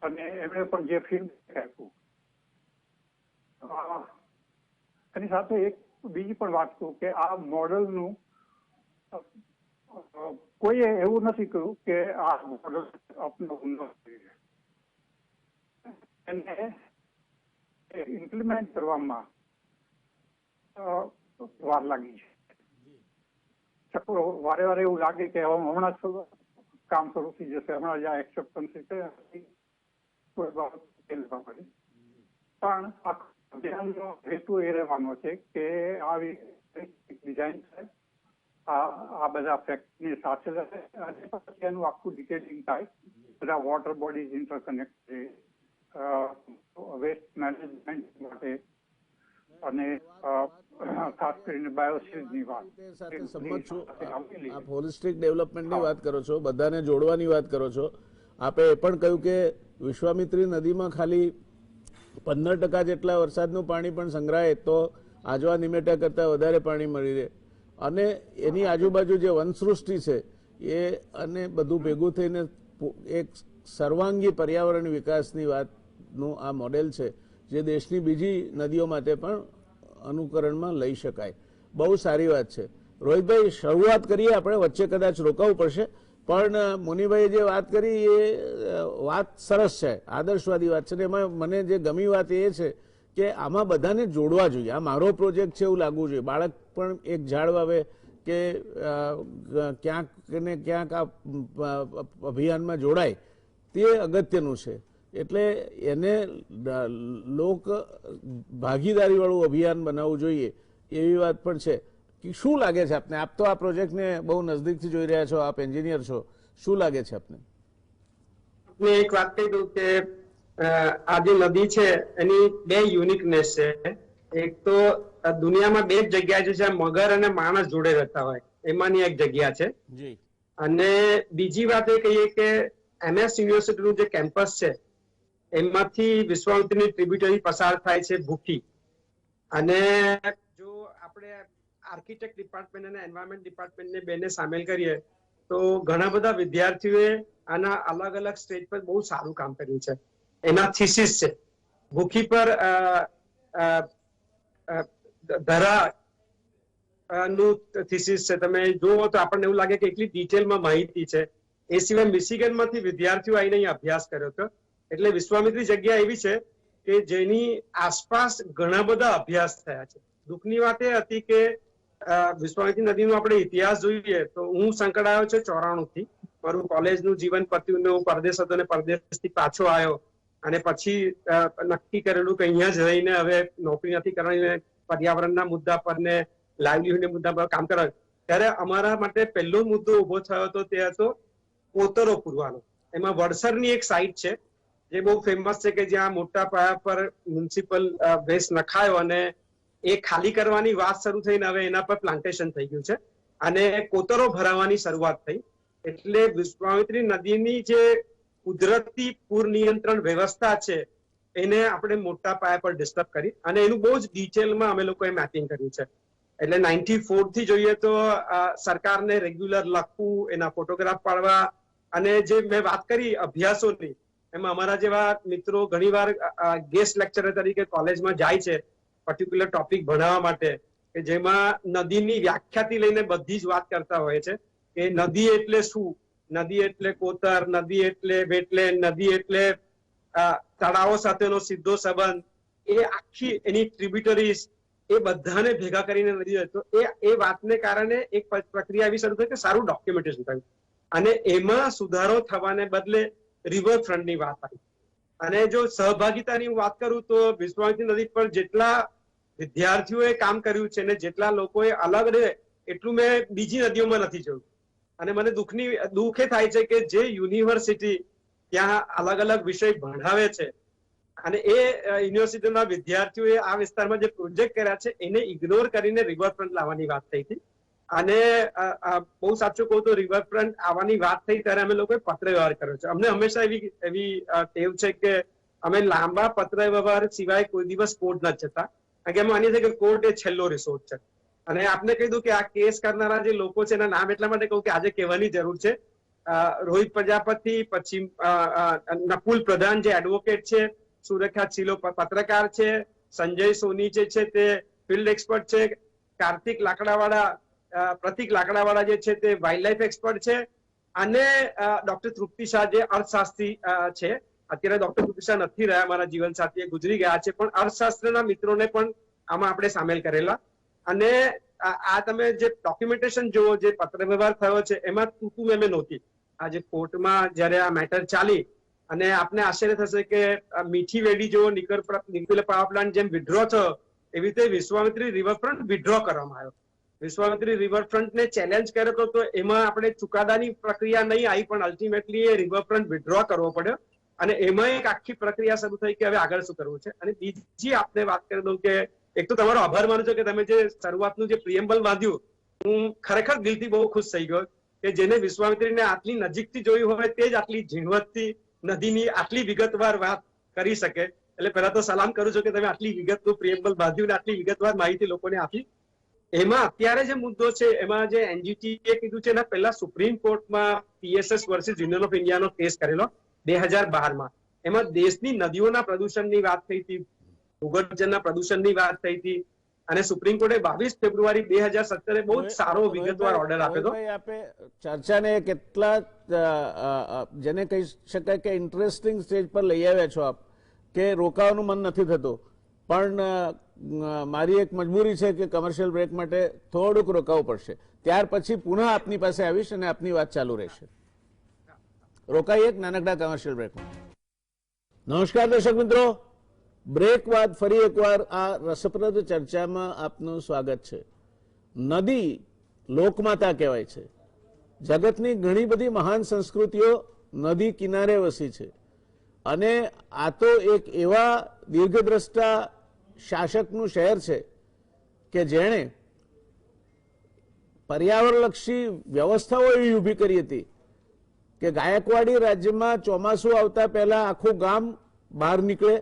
અને એમણે પણ જે ફીડબેક આપ્યું. એની સાથે એક બીજી પણ વાત કહું કે આ મોડલનું કોઈએ એવું નથી કહ્યું કે આ મોડલ અપનાવવું ન જોઈએ. એને ઇમ્પ્લિમેન્ટ કરવામાં વાર લાગી છે. વારે વારે એવું લાગે કે હમણાં જ કામ શરૂ થઈ જશે, હમણાં જ આ એક્સેપ્ટન્સ કોઈ બાબત પણ અભિયાનનો હેતુ એ રહેવાનો છે કે આવી ડિઝાઇન થાય, આ બધા ફેક્ટની સાથે રહે અને પછી એનું આખું ડિટેલિંગ થાય. બધા વોટર બોડીઝ ઇન્ટરકનેક્ટ છે, વેસ્ટ મેનેજમેન્ટ માટે અને ખાસ કરીને બાયોશિલ્ડની વાત. સંમત છું. આપ હોલિસ્ટિક ડેવલપમેન્ટની વાત કરો છો, બધાને જોડવાની વાત કરો છો. આપે એ પણ કહ્યું કે વિશ્વામિત્રી નદીમાં ખાલી 15% જેટલા વરસાદનું પાણી પણ સંગ્રહાય તો આજવા નિમેટા કરતાં વધારે પાણી મળી રહે અને એની આજુબાજુ જે વનસૃષ્ટિ છે એ અને બધું ભેગું થઈને એક સર્વાંગી પર્યાવરણ વિકાસની વાતનું આ મોડેલ છે જે દેશની બીજી નદીઓ માટે પણ અનુકરણમાં લઈ શકાય. બહુ સારી વાત છે. રોહિતભાઈ, શરૂઆત કરીએ આપણે, વચ્ચે કદાચ રોકાવું પડશે, પણ મુનિભાઈએ જે વાત કરી એ વાત સરસ છે, આદર્શવાદી વાત છે. એમાં મને જે ગમી વાત એ છે કે આમાં બધાને જોડવા જોઈએ. આ મારો પ્રોજેક્ટ છે એવું લાગવું જોઈએ. બાળક પણ એક ઝાડ વાવે કે ક્યાંક ને ક્યાંક આ અભિયાનમાં જોડાય તે અગત્યનું છે. એટલે એને લોક ભાગીદારીવાળું અભિયાન બનાવવું જોઈએ એવી વાત પણ છે. શું લાગે છે આપને? આપ તો આ પ્રોજેક્ટને બહુ નજદીકથી જોઈ રહ્યા છો, આપ એન્જિનિયર છો, શું લાગે છે આપને? એક વાત કહી દઉં કે આ જે નદી છે એની બે યુનિકનેસ છે. એક તો દુનિયામાં બે જ જગ્યા છે જ્યાં મગર અને માણસ જોડે રહેતા હોય, એમાંની એક જગ્યા છે. અને બીજી વાત એ કહીએ કે MS યુનિવર્સિટીનું જે કેમ્પસ છે એમાંથી વિશ્વામિત્રીની ટ્રિબ્યુટરી પસાર થાય છે ભૂખી. અને જો આપણે આર્કિટેક્ટ ડિપાર્ટમેન્ટ અને એન્વાયરમેન્ટ ડિપાર્ટમેન્ટને બેને સામેલ કરીએ તો ઘણા બધા વિદ્યાર્થીઓએ આના અલગ અલગ સ્ટેજ પર બહુ સારું કામ કર્યું છે. એના થીસીસ છે ભૂખી પર ધરા નું થીસીસ છે. તમે જુઓ તો આપણને એવું લાગે કે એટલી ડિટેલમાં માહિતી છે. એ સિવાય મિશિગનમાંથી વિદ્યાર્થીઓ આવીને અહીંયા અભ્યાસ કર્યો હતો. એટલે વિશ્વામિત્રી જગ્યા એવી છે કે જેની આસપાસ ઘણા બધા અભ્યાસ થયા છે. દુઃખની વાત એ હતી કે વિશ્વામિત્રી નદીનો આપણે ઇતિહાસ જોઈએ તો હું સંકળાયો છું 94 થી. મારું કોલેજનું જીવન પત્યું, હું પરદેશ હતો અને પરદેશથી પાછો આવ્યો અને પછી નક્કી કરેલું કે અહીંયા જ રહીને હવે નોકરી નથી કરવાની, પર્યાવરણના મુદ્દા પર ને લાઇવલીહુડના મુદ્દા પર કામ કરવા. ત્યારે અમારા માટે પહેલો મુદ્દો ઉભો થયો હતો તે હતો કોતરો પૂરવાનો. એમાં વડસરની એક સાઇટ છે જે બહુ ફેમસ છે કે જ્યાં મોટા પાયા પર મ્યુનિસિપલ વેસ્ટ નખાયો અને એ ખાલી કરવાની વાત શરૂ થઈને હવે એના પર પ્લાન્ટેશન થઈ ગયું છે અને કોતરો ભરાવાની શરૂઆત થઈ. એટલે વિશ્વામિત્રી નદીની જે કુદરતી પૂર નિયંત્રણ વ્યવસ્થા છે એને આપણે મોટા પાયા પર ડિસ્ટર્બ કરી અને એનું બહુ જ ડિટેલમાં અમે લોકોએ મેપિંગ કર્યું છે. એટલે 94 થી જોઈએ તો સરકારને રેગ્યુલર લખવું, એના ફોટોગ્રાફ પાડવા અને જે મેં વાત કરી અભ્યાસોની, એમાં અમારા જેવા મિત્રો ઘણીવાર ગેસ્ટ લેક્ચરર તરીકે કોલેજમાં જાય છે પર્ટિક્યુલર ટોપિક ભણાવવા માટે, કે જેમાં નદીની વ્યાખ્યાથી લઈને બધી જ વાત કરતા હોય છે કે નદી એટલે શું, નદી એટલે કોતર, નદી એટલે વેટલેન્ડ, નદી એટલે તળાવો સાથેનો સીધો સંબંધ, એ આખી એની ટ્રિબ્યુટરીઝ, એ બધાને ભેગા કરીને નદી. તો એ વાતને કારણે એક પ્રક્રિયા એવી શરૂ થઈ કે સારું ડોક્યુમેન્ટેશન થયું અને એમાં સુધારો થવાને બદલે રિવરફ્રન્ટની વાત આવી. અને જો સહભાગિતાની વાત કરું તો વિશ્વામિત્રી નદી પર જેટલા વિદ્યાર્થીઓએ કામ કર્યું છે ને જેટલા લોકોએ અલગ રહે એટલું મેં બીજી નદીઓમાં નથી જોયું. અને મને દુઃખ એ થાય છે કે જે યુનિવર્સિટી ત્યાં અલગ અલગ વિષય ભણાવે છે અને એ યુનિવર્સિટીના વિદ્યાર્થીઓએ આ વિસ્તારમાં જે પ્રોજેક્ટ કર્યા છે એને ઇગ્નોર કરીને રિવરફ્રન્ટ લાવવાની વાત થઈ હતી. અને બહુ સાચું કહું તો રિવરફ્રન્ટ આવવાની વાત થઈ ત્યારે અમે લોકોએ પત્ર વ્યવહાર કર્યો છે. અમને હંમેશા એવી ટેવ છે કે અમે લાંબા પત્ર વ્યવહાર સિવાય કોઈ દિવસ કોર્ટ નથી જતા, કારણ કે અમે માનીએ છીએ કે કોર્ટ એ છેલ્લો રિસોર્ટ છે. અને આપને કહી દઉં કે આ કેસ કરનારા જે લોકો છે એના નામ એટલા માટે કહું કે આજે કહેવાની જરૂર છે. રોહિત પ્રજાપતિ, પછી નકુલ પ્રધાન જે એડવોકેટ છે, સુરેખા ચિલો પત્રકાર છે, સંજય સોની જે છે તે ફિલ્ડ એક્સપર્ટ છે, કાર્તિક લાકડાવાળા, પ્રતિક લાકડાવાળા જે છે તે વાઇલ્ડ લાઈફ એક્સપર્ટ છે, અને ડોક્ટર તૃપ્તિ શાહ જે અર્થશાસ્ત્રી છે. અત્યારે ડોક્ટર તૃપ્તિ શાહ નથી રહ્યા, મારા જીવન સાથે ગુજરી ગયા છે, પણ અર્થશાસ્ત્રના મિત્રોને પણ આમાં આપણે સામેલ કરેલા. અને આ તમે જે ડોક્યુમેન્ટેશન જુઓ, જે પત્ર વ્યવહાર થયો છે એમાં તૂતું મેમે નહોતી. આજે કોર્ટમાં જયારે આ મેટર ચાલી અને આપને આશ્ચર્ય થશે કે મીઠી વેડી જેવો ન્યુક્લિયર પાવર પ્લાન્ટ જેમ વિડ્રો થયો એવી રીતે વિશ્વામિત્રી રિવરફ્રન્ટ વિડ્રો કરવામાં આવ્યો. વિશ્વામિત્રી રિવરફ્રન્ટને ચેલેન્જ કર્યો હતો તો એમાં આપણે ચુકાદાની પ્રક્રિયા નહીં આવી, પણ અલ્ટિમેટલી એ રિવરફ્રન્ટ વિડ્રો કરવો પડ્યો અને એમાં એક આખી પ્રક્રિયા શરૂ થઈ કે હવે આગળ શું કરવું છે. અને બીજી આપને વાત કરી દઉં કે એક તો તમારો આભાર માનું છું કે તમે જે શરૂઆતનું જે પ્રિએમ્બલ બાંધ્યું, હું ખરેખર દિલથી બહુ ખુશ થઈ ગયો કે જેને વિશ્વામિત્રીને આટલી નજીકથી જોયું હોય તે જ આટલી ઝીણવટથી નદીની આટલી વિગતવાર વાત કરી શકે. એટલે પહેલા તો સલામ કરું છું કે તમે આટલી વિગતનું પ્રિએમ્બલ બાંધ્યું ને આટલી વિગતવાર માહિતી લોકોને આપી. એમાં અત્યારે જે મુદ્દો છે એમાં જે એનજીટીએ કીધું છે એના પહેલા સુપ્રીમ કોર્ટમાં પીએસએસ વર્સિસ યુનિયન ઓફ ઇન્ડિયાનો કેસ કરેલો 2012માં. એમાં દેશની નદીઓના પ્રદૂષણની વાત થઈ હતી, ભૂગર્ભજળના પ્રદૂષણની વાત થઈ હતી, અને સુપ્રીમ કોર્ટે 22 ફેબ્રુઆરી 2017 બહુ જ સારો વિગતવાર ઓર્ડર આપ્યો હતો. આપે ચર્ચાને કેટલા જેને કહી શકાય કે ઇન્ટરેસ્ટિંગ સ્ટેજ પર લઈ આવ્યા છો આપ, કે રોકાવાનું મન નથી થતું, પણ મારી એક મજબૂરી છે કે કમર્શિયલ બ્રેક માટે થોડુંક રોકાવું પડશે. ત્યાર પછી પુનઃ આપની પાસે આવીશ અને આપની વાત ચાલુ રહેશે. રોકાઈએ એક નાનકડા કમર્શિયલ બ્રેકમાં. નમસ્કાર દર્શક મિત્રો, બ્રેક બાદ ફરી એકવાર આ રસપ્રદ ચર્ચામાં આપનું સ્વાગત છે. નદી લોકમાતા કહેવાય છે. જગતની ઘણી બધી મહાન સંસ્કૃતિઓ નદી કિનારે વસી છે, અને આ તો એક એવા દીર્ઘદ્રષ્ટા શાસકનું શહેર છે કે જેણે પર્યાવરણલક્ષી વ્યવસ્થાઓ એવી ઊભી કરી હતી કે ગાયકવાડી રાજ્યમાં ચોમાસું આવતા પહેલા આખું ગામ બહાર નીકળે,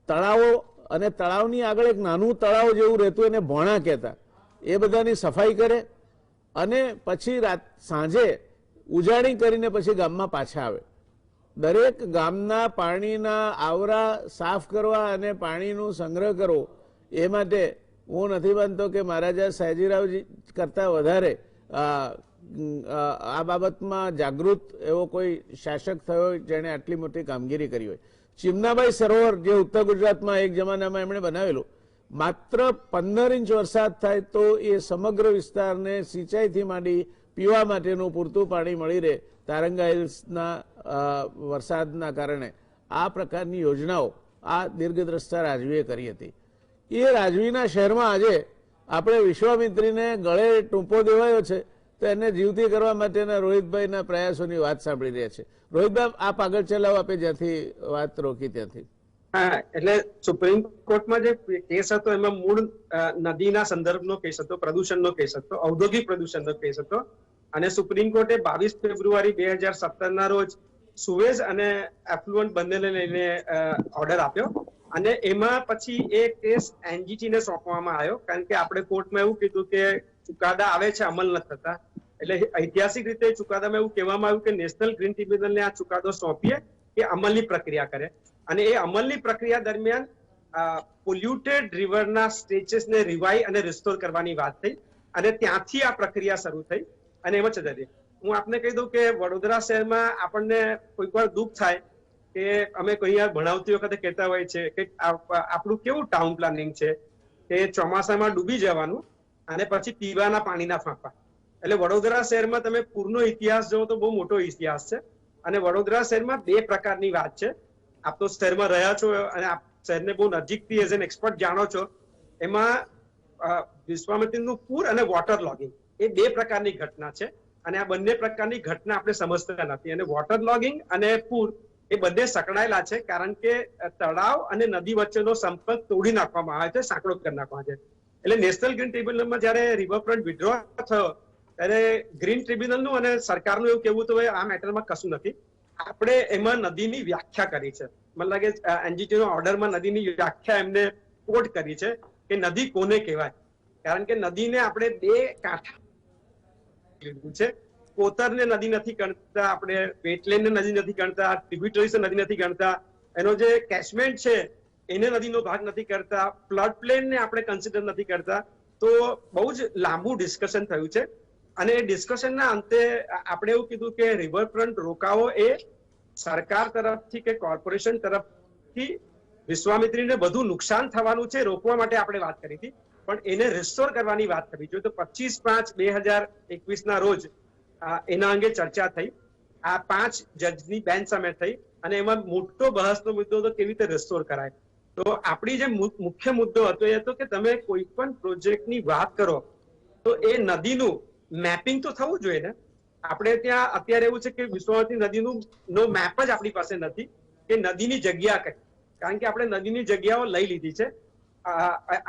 તળાવો અને તળાવની આગળ એક નાનું તળાવ જેવું રહેતું એને ભોણા કહેતા, એ બધાની સફાઈ કરે અને પછી સાંજે ઉજાણી કરીને પછી ગામમાં પાછા આવે. દરેક ગામના પાણીના આવરા સાફ કરવા અને પાણીનો સંગ્રહ કરવો એ માટે હું નથી માનતો કે મહારાજા સયાજીરાવજી કરતાં વધારે આ બાબતમાં જાગૃત એવો કોઈ શાસક થયો જેણે આટલી મોટી કામગીરી કરી હોય. ચિમનાબાઈ સરોવર જે ઉત્તર ગુજરાતમાં એક જમાનામાં એમણે બનાવેલું, માત્ર 15 ઇંચ વરસાદ થાય તો એ સમગ્ર વિસ્તારને સિંચાઈથી માંડી પીવા માટેનું પૂરતું પાણી મળી રહે. તારંગા હિલ્સના વરસાદના કારણે આ પ્રકારની યોજનાઓ આ દીર્ઘદ્રષ્ટા રાજવીએ કરી હતી. એ રાજવીના શહેરમાં આજે આપણે વિશ્વામિત્રીને ગળે ટૂંપો દેવાયો છે, તો એને જીવતી કરવા માટેના રોહિતભાઈના પ્રયાસોની વાત સાંભળી રહ્યા છે. રોહિતભાઈ, આપ આગળ ચલાવો, આપે જ્યાંથી વાત રોકી ત્યાંથી. હા, એટલે સુપ્રીમ કોર્ટમાં જે કેસ હતો એમાં મૂળ નદીના સંદર્ભનો કેસ હતો, પ્રદૂષણનો કેસ હતો, ઔદ્યોગિક પ્રદૂષણનો કેસ હતો. અને સુપ્રીમ કોર્ટે 22 ફેબ્રુઆરી 2017ના રોજ સુએઝ અને એફ્લુઅન્ટ બંનેને લઈને ઓર્ડર આપ્યો. અને એમાં પછી એ કેસ એનજીટીને સોંપવામાં આવ્યો, કારણ કે આપણે કોર્ટમાં એવું કીધું કે ચુકાદા આવે છે, અમલ નથી થતા. એટલે ઐતિહાસિક રીતે ચુકાદામાં એવું કહેવામાં આવ્યું કે નેશનલ ગ્રીન ટ્રિબ્યુનલને આ ચુકાદો સોંપીએ કે અમલની પ્રક્રિયા કરે. અને એ અમલની પ્રક્રિયા દરમિયાન પોલ્યુટેડ રિવરના સ્ટેચેસને રિવાઈ અને રિસ્ટોર કરવાની વાત થઈ, અને ત્યાંથી આ પ્રક્રિયા શરૂ થઈ અને એમ જ હતી. હું આપને કહી દઉં કે વડોદરા શહેરમાં આપણને કોઈક વાર દુઃખ થાય કે અમે કોઈ ભણાવતી વખતે કહેતા હોય છે કે આપણું કેવું ટાઉન પ્લાનિંગ છે કે ચોમાસામાં ડૂબી જવાનું અને પછી પીવાના પાણીના ફાંફા. એટલે વડોદરા શહેરમાં તમે પૂરનો ઇતિહાસ જોવો તો બહુ મોટો ઇતિહાસ છે. અને વડોદરા શહેરમાં 2 પ્રકારની વાત છે. આપ તો શહેરમાં રહ્યા છો અને આપ શહેરને બહુ નજીકથી એઝ એન એક્સપર્ટ જાણો છો. એમાં વિશ્વામિત્રીનું પૂર અને વોટર લોગિંગ એ 2 પ્રકારની ઘટના છે, અને આ બંને પ્રકારની ઘટના આપણે સમજતા નથી. અને વોટર લોગિંગ અને પૂર એ બંને સંકળાયેલા છે, કારણ કે તળાવ અને નદી વચ્ચેનો સંપર્ક તોડી નાખવામાં આવે છે, સાંકડો કરી નાખવામાં આવે છે. એટલે નેશનલ ગ્રીન ટ્રિબ્યુનલમાં જયારે રિવરફ્રન્ટ વિડ્રો થયો ત્યારે ગ્રીન ટ્રિબ્યુનલનું અને સરકારનું એવું કહેવું હતું આ મેટરમાં કશું નથી, આપણે એમાં નદીની વ્યાખ્યા કરી છે. મને લાગે એનજીટીનો ઓર્ડરમાં નદીની વ્યાખ્યા એમને કોટ કરી છે કે નદી કોને કહેવાય. કારણ કે નદીને આપણે 2 કાંઠા લીધું છે. કોતરને નદી નથી ગણતા, આપણે વેટલેન્ડને નદી નથી ગણતા, ટ્રિબ્યુટરીઝ નદી નથી ગણતા, એનો જે કેચમેન્ટ છે એને નદીનો ભાગ નથી કરતા, ફ્લડ પ્લેનને આપણે કન્સિડર નથી કરતા. તો બહુ જ લાંબુ ડિસ્કશન થયું છે. અને એ ડિસ્કશનના અંતે આપણે એવું કીધું કે રિવરફ્રન્ટ રોકાવો એ સરકાર તરફથી કે કોર્પોરેશન તરફથી વિશ્વામિત્રીને વધુ નુકસાન થવાનું છે રોકવા માટે આપણે વાત કરી હતી, પણ એને રિસ્ટોર કરવાની વાત કરી જોઈએ. તો 25/5/2021ના રોજ એના અંગે ચર્ચા થઈ. આ 5 જજની બેન્ચ સામે થઈ અને એમાં મોટો બહસનો મુદ્દો હતો કેવી રીતે રિસ્ટોર કરાય. તો આપણી જે મુખ્ય મુદ્દો હતો એ હતો કે તમે કોઈ પણ પ્રોજેક્ટની વાત કરો તો એ નદીનું મેપિંગ તો થવું જોઈએ ને. આપણે ત્યાં અત્યારે એવું છે કે વિશ્વામિત્રી નદીનું મેપ જ આપણી પાસે નથી કે નદીની જગ્યા કઈ, કારણ કે આપણે નદીની જગ્યાઓ લઈ લીધી છે.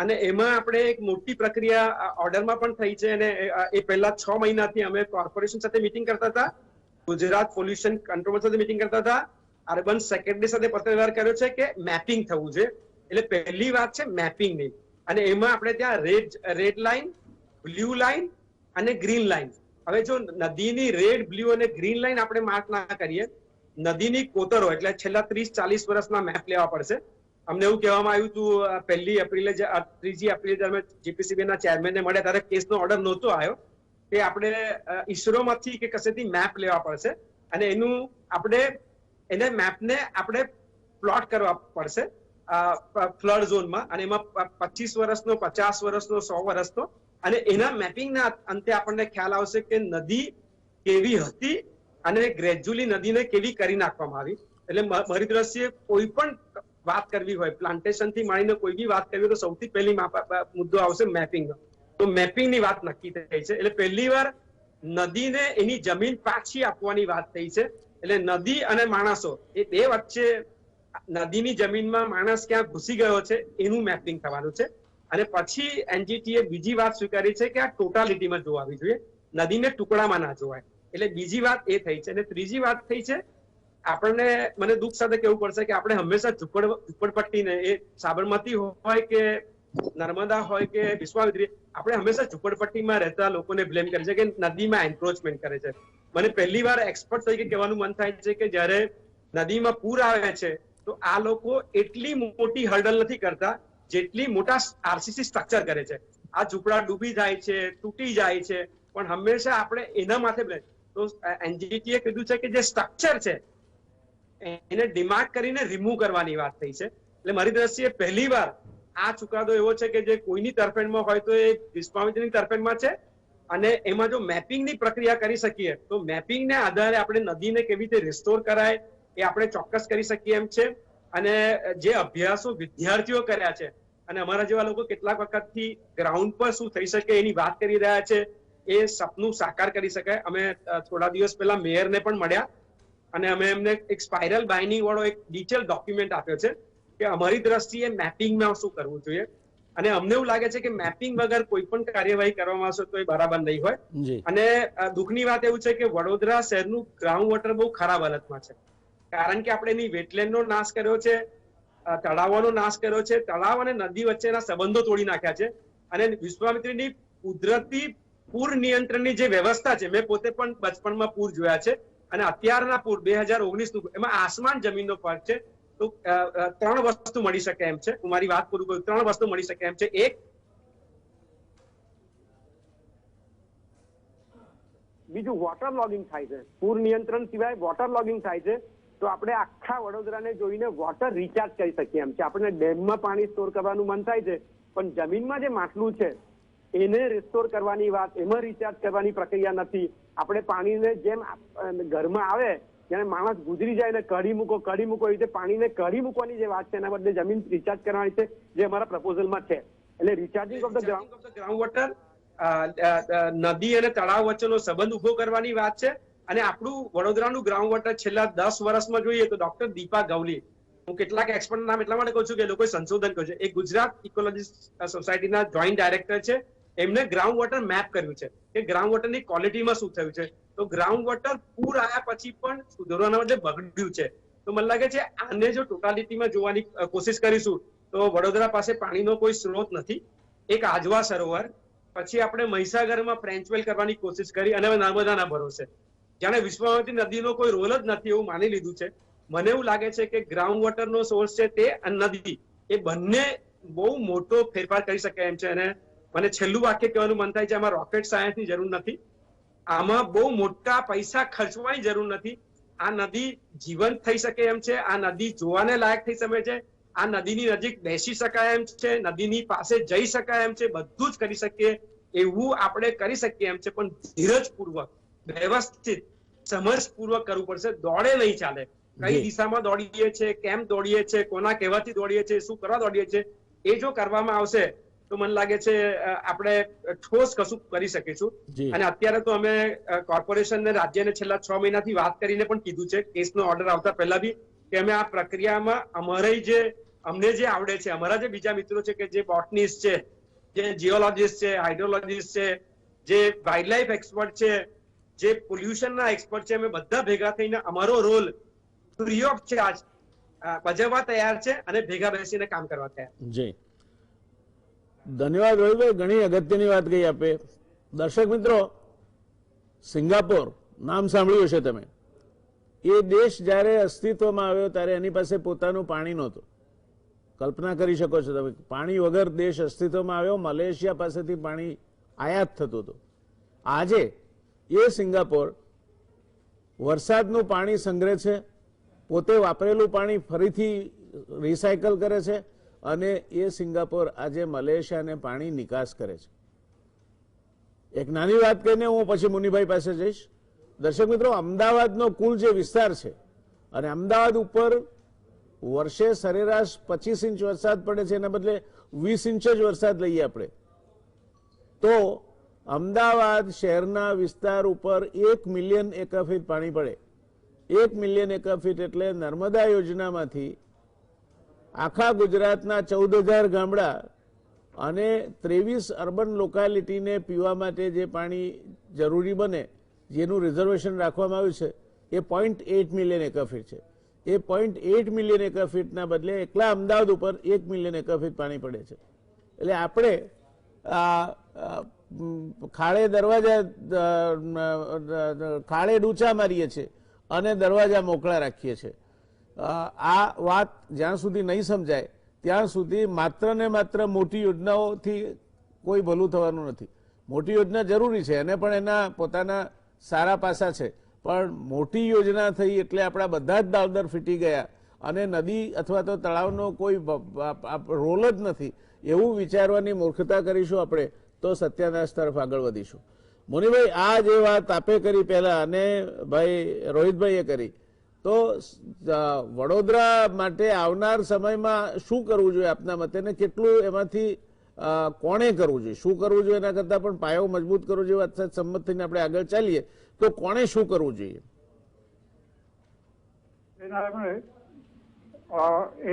અને એમાં આપણે એક મોટી પ્રક્રિયા ઓર્ડરમાં પણ થઈ છે. અને એ પહેલા 6 મહિનાથી અમે કોર્પોરેશન સાથે મીટિંગ કરતા હતા, ગુજરાત પોલ્યુશન કંટ્રોલ સાથે મીટિંગ કરતા હતા, અર્બન સેક્રેટરી સાથે પત્રવ્યવહાર કર્યો છે કે મેપિંગ થવું જોઈએ. એટલે પહેલી વાત છે મેપિંગની, અને એમાં આપણે ત્યાં રેડ લાઇન, બ્લુ લાઇન અને ગ્રીન લાઇન. હવે જો નદીની રેડ, બ્લુ અને ગ્રીન લાઇન આપણે માર્ક ના કરીએ, નદીની કોતરો એટલે છેલ્લા 30-40 વર્ષના મેપ લેવા પડશે. અમને એવું કહેવામાં આવ્યું હતું 1 એપ્રિલે, 3 એપ્રિલે અમે જીપીસીબી ના ચેરમેનને મળ્યા ત્યારે કેસનો ઓર્ડર નહોતો આવ્યો કે આપણે ઈસરોમાંથી કે કશેથી મેપ લેવા પડશે, અને એને મેપને આપણે પ્લોટ કરવા પડશે ફ્લડ ઝોનમાં, અને એમાં 25 વર્ષનો, 50 વર્ષનો, 100 વર્ષનો, અને એના મેપિંગના અંતે આપણને ખ્યાલ આવશે કે નદી કેવી હતી અને ગ્રેજ્યુઅલી નદીને કેવી કરી નાખવામાં આવી. એટલે મારી દ્રષ્ટિએ કોઈ પણ વાત કરવી હોય, પ્લાન્ટેશન થી માંડીને કોઈ બી વાત કરવી હોય, તો સૌથી પહેલી મુદ્દો આવશે મેપિંગ. તો મેપિંગની વાત નક્કી થઈ છે. એટલે પહેલી વાર નદીને એની જમીન પાછી આપવાની વાત થઈ છે. એટલે નદી અને માણસો એ બે વચ્ચે નદીની જમીનમાં માણસ ક્યાં ઘૂસી ગયો છે એનું મેપિંગ થવાનું છે. અને પછી એનજીટીએ બીજી વાત સ્વીકારી છે કે આ ટોટાલિટીમાં જોવાવી જોઈએ, નદીને ટુકડામાં ના જોવાય. એટલે બીજી વાત એ થઈ છે. અને ત્રીજી વાત થઈ છે, મને દુઃખ સાથે કહેવું પડશે કે આપણે હંમેશા ઝુંપડપટ્ટીને, એ સાબરમતી હોય કે નર્મદા હોય કે વિશ્વામિત્રી, આપણે હંમેશા ઝુંપડપટ્ટીમાં રહેતા લોકોને બ્લેમ કરે છે કે નદીમાં એન્ક્રોચમેન્ટ કરે છે. મને પહેલી વાર એક્સપર્ટ તરીકે કહેવાનું મન થાય છે કે જ્યારે નદીમાં પૂર આવે છે તો આ લોકો એટલી મોટી હર્ડલ નથી કરતા જેટલી મોટા આરસીસી સ્ટ્રક્ચર કરે છે. આ ઝૂંપડા ડૂબી જાય છે, તૂટી જાય છે, પણ હંમેશા આપણે એના માથે તો એનજીટીએ કીધું છે કે જે સ્ટ્રક્ચર છે એને ડિમાર્ક કરીને રિમૂવ કરવાની વાત થઈ છે. એટલે મારી દ્રષ્ટિએ પહેલી વાર આ ચુકાદો એવો છે કે જે કોઈની તરફેણમાં હોય તો એ વિશ્વામિત્રીની તરફેણમાં છે, અને એમાં જો મેપિંગની પ્રક્રિયા કરી શકીએ તો મેપિંગને આધારે આપણે નદીને કેવી રીતે રિસ્ટોર કરાય એ આપણે ચોક્કસ કરી શકીએ એમ છે. અને જે અભ્યાસો વિદ્યાર્થીઓ કર્યા છે, અને અમારા જેવા લોકો કેટલાક વખતથી ગ્રાઉન્ડ પર શું થઈ શકે એની વાત કરી રહ્યા છે, એ સપનું સાકાર કરી શકાય. અમે થોડા દિવસ પહેલા મેયરને પણ મળ્યા અને અમે એમને એક સ્પાઇરલ બાઇન્ડિંગ વાળો એક ડિટેલ ડોક્યુમેન્ટ આપ્યો છે કે અમારી દ્રષ્ટિએ મેપિંગમાં શું કરવું જોઈએ. અને અમને એવું લાગે છે કે મેપિંગ વગર કોઈ પણ કાર્યવાહી કરવામાં આવશે તો એ બરાબર નહીં હોય. અને દુઃખની વાત એવું છે કે વડોદરા શહેરનું ગ્રાઉન્ડ વોટર બહુ ખરાબ હાલતમાં છે, કારણ કે આપણે એની વેટલેન્ડનો નાશ કર્યો છે, તળાવોનો નાશ કર્યો છે, તળાવ અને નદી વચ્ચેના સંબંધો તોડી નાખ્યા છે. અને વિશ્વામિત્રીની કુદરતી પૂર નિયંત્રણની જે વ્યવસ્થા છે, મેં પોતે પણ બચપણમાં પૂર જોયા છે, અને અત્યારના પૂર 2019 એમાં આસમાન જમીનનો ફરક છે. તો 3 વસ્તુ મળી શકે એમ છે. હું મારી વાત પૂરું કરું, 3 વસ્તુ મળી શકે એમ છે. એક, બીજું વોટર લોગિંગ થાય છે. પૂર નિયંત્રણ સિવાય વોટર લોગિંગ થાય છે, તો આપણે આખા વડોદરાને જોઈને વોટર રિચાર્જ કરી શકીએ એમ છે. આપણને ડેમમાં પાણી સ્ટોર કરવાનું મન થાય છે, પણ જમીનમાં જે માટલું છે એને રિસ્ટોર કરવાની વાત, એમાં રિચાર્જ કરવાની પ્રક્રિયા નથી. આપણે પાણીને જેમ ઘરમાં આવે જ્યારે માણસ ગુજરી જાય ને કઢી મૂકો એ રીતે પાણીને કઢી મૂકવાની જે વાત છે એના બદલે જમીન રિચાર્જ કરવાની છે, જે અમારા પ્રપોઝલમાં છે. એટલે recharging of the ground water, નદી અને તળાવ વચ્ચેનો સંબંધ ઉભો કરવાની વાત છે. અને આપણું વડોદરાનું ગ્રાઉન્ડ વોટર છેલ્લા 10 વર્ષમાં જોઈએ તો ડોક્ટર દીપા ગવલી, હું કેટલાક એક્સપર્ટ નામ એટલા માટે કહું છું કે લોકોએ સંશોધન કર્યું છે, એ ગુજરાત ઇકોલોજીસ્ટ સોસાયટીના જોઈન્ટ ડાયરેક્ટર છે. એમને ગ્રાઉન્ડ વોટર મેપ કર્યું છે કે ગ્રાઉન્ડ વોટરની ક્વોલિટીમાં શું થયું છે. તો ગ્રાઉન્ડ વોટર પૂર આવ્યા પછી પણ સુધારવાના બદલે બગડ્યું છે. તો મને લાગે છે આને જો ટોટાલિટીમાં જોવાની કોશિશ કરીશું તો વડોદરા પાસે પાણીનો કોઈ સ્ત્રોત નથી. એક આજવા સરોવર, પછી આપણે મહીસાગરમાં ફ્રેન્ચવેલ કરવાની કોશિશ કરી, અને હવે નર્મદાના ભરોસે જાણે વિશ્વામિત્રી નદીનો કોઈ રોલ જ નથી એવું માની લીધું છે. મને એવું લાગે છે કે ગ્રાઉન્ડ વોટરનો સોર્સ છે તે અને નદી, એ બંને બહુ મોટો ફેરફાર કરી શકે એમ છે. અને મને છેલ્લું વાક્ય કહેવાનું મન થાય છે, આમાં રોકેટ સાયન્સની જરૂર નથી, આમાં બહુ મોટા પૈસા ખર્ચવાની જરૂર નથી. આ નદી જીવંત થઈ શકે એમ છે, આ નદી જોવાને લાયક થઈ શકે છે, આ નદીની નજીક બેસી શકાય એમ છે, નદીની પાસે જઈ શકાય એમ છે, બધું જ કરી શકીએ એવું આપણે કરી શકીએ એમ છે. પણ ધીરજપૂર્વક, વ્યવસ્થિત, સમજપૂર્વક કરવું પડશે. દોડે નહીં ચાલે. કઈ દિશામાં દોડીએ છે, કેમ દોડીએ છે, કોના કહેવાથી દોડીએ છે, શું કરવા દોડીએ છે, એ જો કરવામાં આવશે તો મને લાગે છે આપણે ઠોસ કશું કરી શકીશું. અને અત્યારે તો અમે કોર્પોરેશન ને રાજ્યને છેલ્લા 6 મહિનાથી વાત કરીને પણ કીધું છે, કેસનો ઓર્ડર આવતા પહેલા બી, કે અમે આ પ્રક્રિયામાં અમને જે આવડે છે, અમારા જે બીજા મિત્રો છે કે જે બોટનિસ્ટ છે, જે જીઓલોજીસ્ટ છે, હાઇડ્રોલોજીસ્ટ છે, જે વાઇલ્ડ લાઈફ એક્સપર્ટ છે, જે પોલ્યુશનના એક્સપર્ટ છે, અમે બધા ભેગા થઈને અમારો રોલ ફ્રી ઓફ ચાર્જ ભજવવા તૈયાર છે અને ભેગા બેસીને કામ કરવા તૈયાર. જી ધન્યવાદ રોહિતભાઈ, ઘણી અગત્યની વાત કહી આપે. દર્શક મિત્રો, સિંગાપોર નામ સાંભળ્યું છે તમે. એ દેશ જ્યારે અસ્તિત્વમાં આવ્યો ત્યારે એની પાસે પોતાનું પાણી નહોતું. કલ્પના કરી શકો છો તમે, પાણી વગર દેશ અસ્તિત્વમાં આવ્યો. મલેશિયા પાસેથી પાણી આયાત થતું હતું. આજે એ સિંગાપોર વરસાદનું પાણી સંગ્રહ છે, પોતે વાપરેલું પાણી ફરીથી રિસાયકલ કરે છે અને એ સિંગાપોર આજે મલેશિયાને પાણી નિકાસ કરે છે. એક નાની વાત કહીને હું પછી મુનિભાઈ પાસે જઈશ. દર્શક મિત્રો, અમદાવાદનો કુલ જે વિસ્તાર છે અને અમદાવાદ ઉપર વર્ષે સરેરાશ 25 ઇંચ વરસાદ પડે છે, એના બદલે 20 ઇંચ જ વરસાદ લઈએ આપણે, તો અમદાવાદ શહેરના વિસ્તાર ઉપર 1 મિલિયન એકર ફીટ પાણી પડે. 1 મિલિયન એકર ફીટ એટલે નર્મદા યોજનામાંથી આખા ગુજરાતના 14,000 ગામડા અને 23 અર્બન લોકાલિટીને પીવા માટે જે પાણી જરૂરી બને, જેનું રિઝર્વેશન રાખવામાં આવ્યું છે, એ 0.8 મિલિયન એકર ફીટ છે. એ 0.8 મિલિયન એકર ફીટના બદલે એકલા અમદાવાદ ઉપર 1 મિલિયન એકર ફીટ પાણી પડે છે. એટલે આપણે ખાડે ડૂચા મારીએ છીએ અને દરવાજા મોકળા રાખીએ છીએ. આ વાત જ્યાં સુધી નહીં સમજાય ત્યાં સુધી માત્ર ને માત્ર મોટી યોજનાઓથી કોઈ ભલું થવાનું નથી. મોટી યોજના જરૂરી છે, એને પણ એના પોતાના સારા પાસા છે, પણ મોટી યોજના થઈ એટલે આપણા બધા જ દાવદર ફીટી ગયા અને નદી અથવા તો તળાવનો કોઈ રોલ જ નથી એવું વિચારવાની મૂર્ખતા કરીશું આપણે તો સત્યાનાશ તરફ આગળ વધીશું. મુનિભાઈ, આ જે વાત આપે કરી પહેલા અને ભાઈ રોહિતભાઈએ કરી, તો વડોદરા માટે આવનાર સમયમાં શું કરવું જોઈએ આપના મતે, ને કેટલું એમાંથી કોણે કરવું જોઈએ, શું કરવું જોઈએ, એના કરતાં પણ પાયો મજબૂત કરવો જોઈએ, વાત સાથે સંમત થઈને આપણે આગળ ચાલીએ તો કોણે શું કરવું જોઈએ?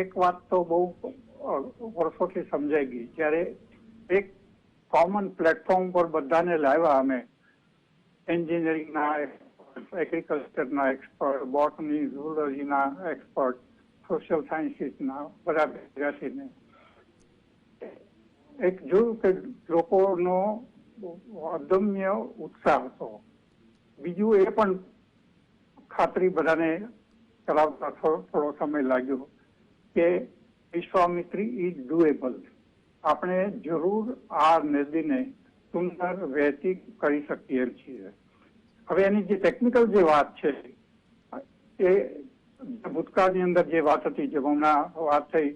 એક વાત તો બહુ વર્ષોથી સમજાઈ ગઈ. જ્યારે એક કોમન પ્લેટફોર્મ પર બધાને લાવ્યા અમે, એન્જિનિયરિંગના એગ્રીકલ્ચરના એક્સપર્ટ, બોટની ઝૂલોજીના એક્સપર્ટ, સોશિયલ સાયન્સીસના બધા ભેગા થઈને એક જોયું કે લોકોનો અદમ્ય ઉત્સાહ હતો. બીજું એ પણ ખાતરી બધાને ચલાવતા થોડો સમય લાગ્યો કે વિશ્વામિત્રી ઇઝ ડુએબલ. આપણે જરૂર આ નદીને સુંદર વહેતી કરી શકીએ છીએ. હવે એની જે ટેકનિકલ જે વાત છે એ ભૂતકાળની અંદર જે વાત હતી, જે હમણાં વાત થઈ,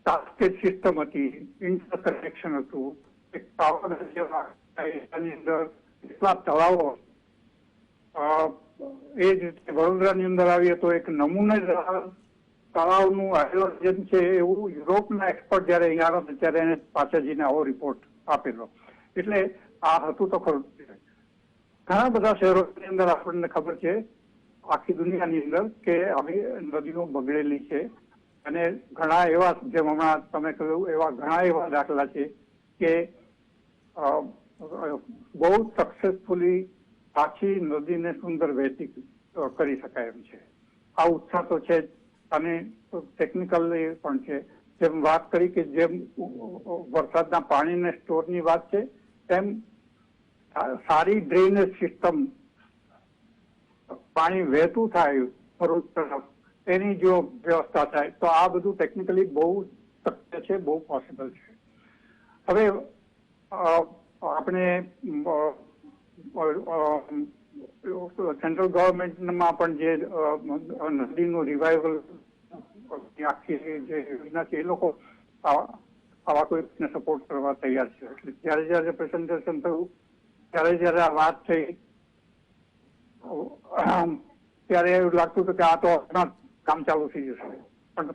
કાસ્કેડ સિસ્ટમ હતી, ઇન્ટરકનેક્શન હતું, એક પાવર એની અંદર કેટલા તળાવો, એ જ રીતે વડોદરાની અંદર આવીએ તો એક નમૂને તળાવનું આયોજન છે એવું યુરોપના એક્સપર્ટ જયારે અહીંયા આવ્યા ત્યારે એને પાછળ જઈને આવો રિપોર્ટ આપેલો. એટલે આ હતું તો ખરું. ઘણા બધા શહેરોની અંદર આપણને ખબર છે આખી દુનિયાની અંદર કે આવી નદીઓ બગડેલી છે અને ઘણા એવા, જેમ હમણાં તમે કહ્યું એવા ઘણા એવા દાખલા છે કે બહુ સક્સેસફુલી પાછી નદીને સુંદર વહેતી કરી શકાય એમ છે. આ ઉત્સાહ તો છે જ અને ટેકનિકલ પણ છે. જેમ વાત કરી કે જેમ વરસાદના પાણીને સ્ટોરની વાત છે, તેમ સારી ડ્રેનેજ સિસ્ટમ, પાણી વહેતું થાય ભરૂચ તરફ, એની જો વ્યવસ્થા થાય તો આ બધું ટેકનિકલી બહુ શક્ય છે, બહુ પોસિબલ છે. હવે આપણે સેન્ટ્રલ ગવર્મેન્ટમાં પણ જે નદીનું રિવાઇવલ આખી જે યોજના છે એ લોકો આવા કોઈને સપોર્ટ કરવા તૈયાર છે. એટલે જયારે જયારે પ્રેઝન્ટેશન થયું ત્યારે જયારે આ વાત થઈ ત્યારે એવું લાગતું હતું કે આ તો કામ ચાલુ થઈ જશે, પણ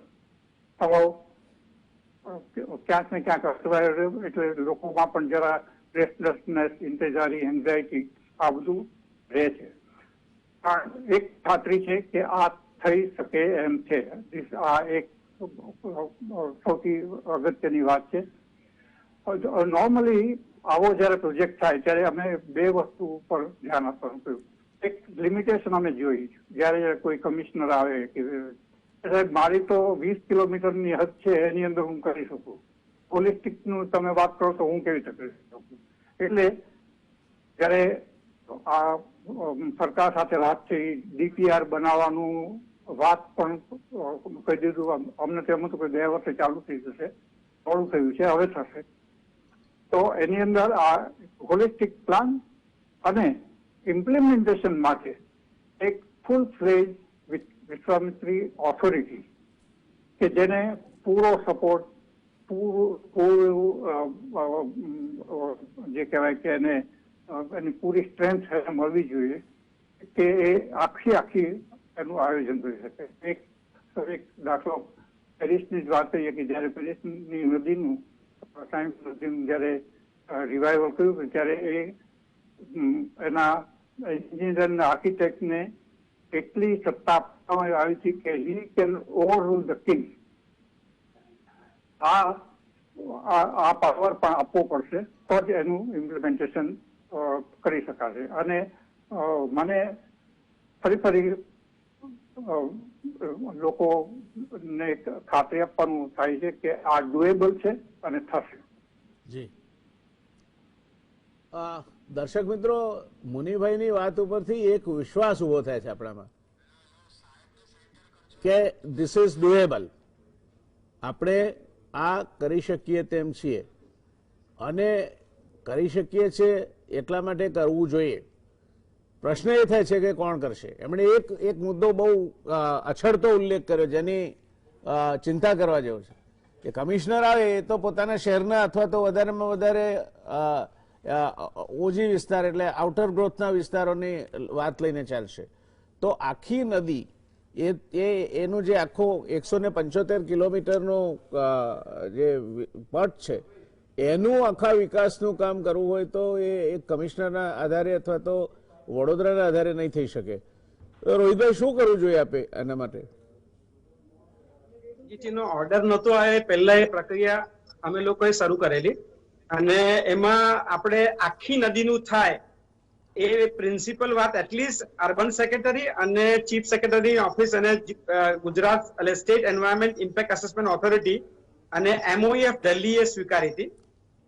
ક્યાંક ને ક્યાંક અટવાય, એટલે લોકોમાં પણ જરા રેસ્ટલેસનેસ, ઇન્તેજારી, એન્ઝાયટી આ બધું રહે છે. પણ એક ખાતરી છે કે આ થઈ શકે એમ છે. આ એક સૌથી અગત્યની વાત છે. નોર્મલી આવો જયારે પ્રોજેક્ટ થાય ત્યારે અમે બે વસ્તુ ઉપર ધ્યાન આપવાનું કહ્યું. એક લિમિટેશન અમે જોઈ જયારે કોઈ કમિશનર આવે કે સાહેબ મારી તો 20 કિલોમીટરની હદ છે એની અંદર હું કરી શકું, હોલિસ્ટિક નું તમે વાત કરો તો હું કેવી રીતે કરી શકું. એટલે જયારે આ સરકાર સાથે વાત થઈ DPR બનાવવાનું વાત પણ કહી દીધું. અમને તેમ હતું કે 2 વર્ષે ચાલુ થઈ જશે, મોડું થયું છે, હવે થશે. તો એની અંદર આ હોલિસ્ટિક પ્લાન અને ઇમ્પ્લિમેન્ટેશન માટે એક ફૂલ ફ્લેજ વિશ્વામિત્રી ઓથોરિટી કે જેને પૂરો સપોર્ટ, જે કહેવાય કે એની પૂરી સ્ટ્રેન્થ મળવી જોઈએ કે એ આખી એનું આયોજન કરી શકે. એક દાખલો પેરિસની જ વાત કરીએ કે જયારે પેરિસની નદીનું સાયન્સ નદીનું જયારે રિવાઇવલ કર્યું ત્યારે એના એન્જિનિયર અને આર્કિટેક્ટને એટલી સત્તા આપવામાં આવી હતી કે હી કેન ઓવરરૂલ ધ કિંગ. આ પાવર પણ આપવો પડશે તો જ એનું ઇમ્પ્લિમેન્ટેશન કરી શકાશે. અને મને ફરી લોકોને ખાતરી આપવાનું થાય છે કે આ ડુએબલ છે અને થશે. જી દર્શક મિત્રો, મુનિભાઈની વાત ઉપરથી એક વિશ્વાસ ઉભો થાય છે આપણામાં કે ધીસ ઇઝ ડુએબલ, આપણે આ કરી શકીએ તેમ છીએ અને કરી શકીએ છીએ એટલા માટે કરવું જોઈએ. પ્રશ્ન એ થાય છે કે કોણ કરશે. એમણે એક મુદ્દો બહુ અછડતો ઉલ્લેખ કર્યો જેની ચિંતા કરવા જેવો છે કે કમિશનર આવે એ તો પોતાના શહેરના અથવા તો વધારેમાં વધારે ઓજી વિસ્તાર એટલે આઉટર ગ્રોથના વિસ્તારોની વાત લઈને ચાલશે. તો આખી નદી એનું જે આખો 175 કિલોમીટરનો જે પટ છે એનું આખા વિકાસનું કામ કરવું હોય તો એ એક કમિશનરના આધારે અથવા તો વડોદરાના આધારે નહીં થઈ શકે. રોહિતભાઈ શું કરવું જોઈએ આપે આના માટે? ઓર્ડર નહોતો આવે પહેલા એ પ્રક્રિયા અમે લોકોએ શરૂ કરેલી અને એમાં આપણે આખી નદીનું થાય એ પ્રિન્સિપલ વાત એટલીસ્ટ અર્બન સેક્રેટરી અને ચીફ સેક્રેટરી ઓફિસ અને ગુજરાત એટલે state environment impact assessment authority અને MOEF દિલ્હીએ સ્વીકારી હતી.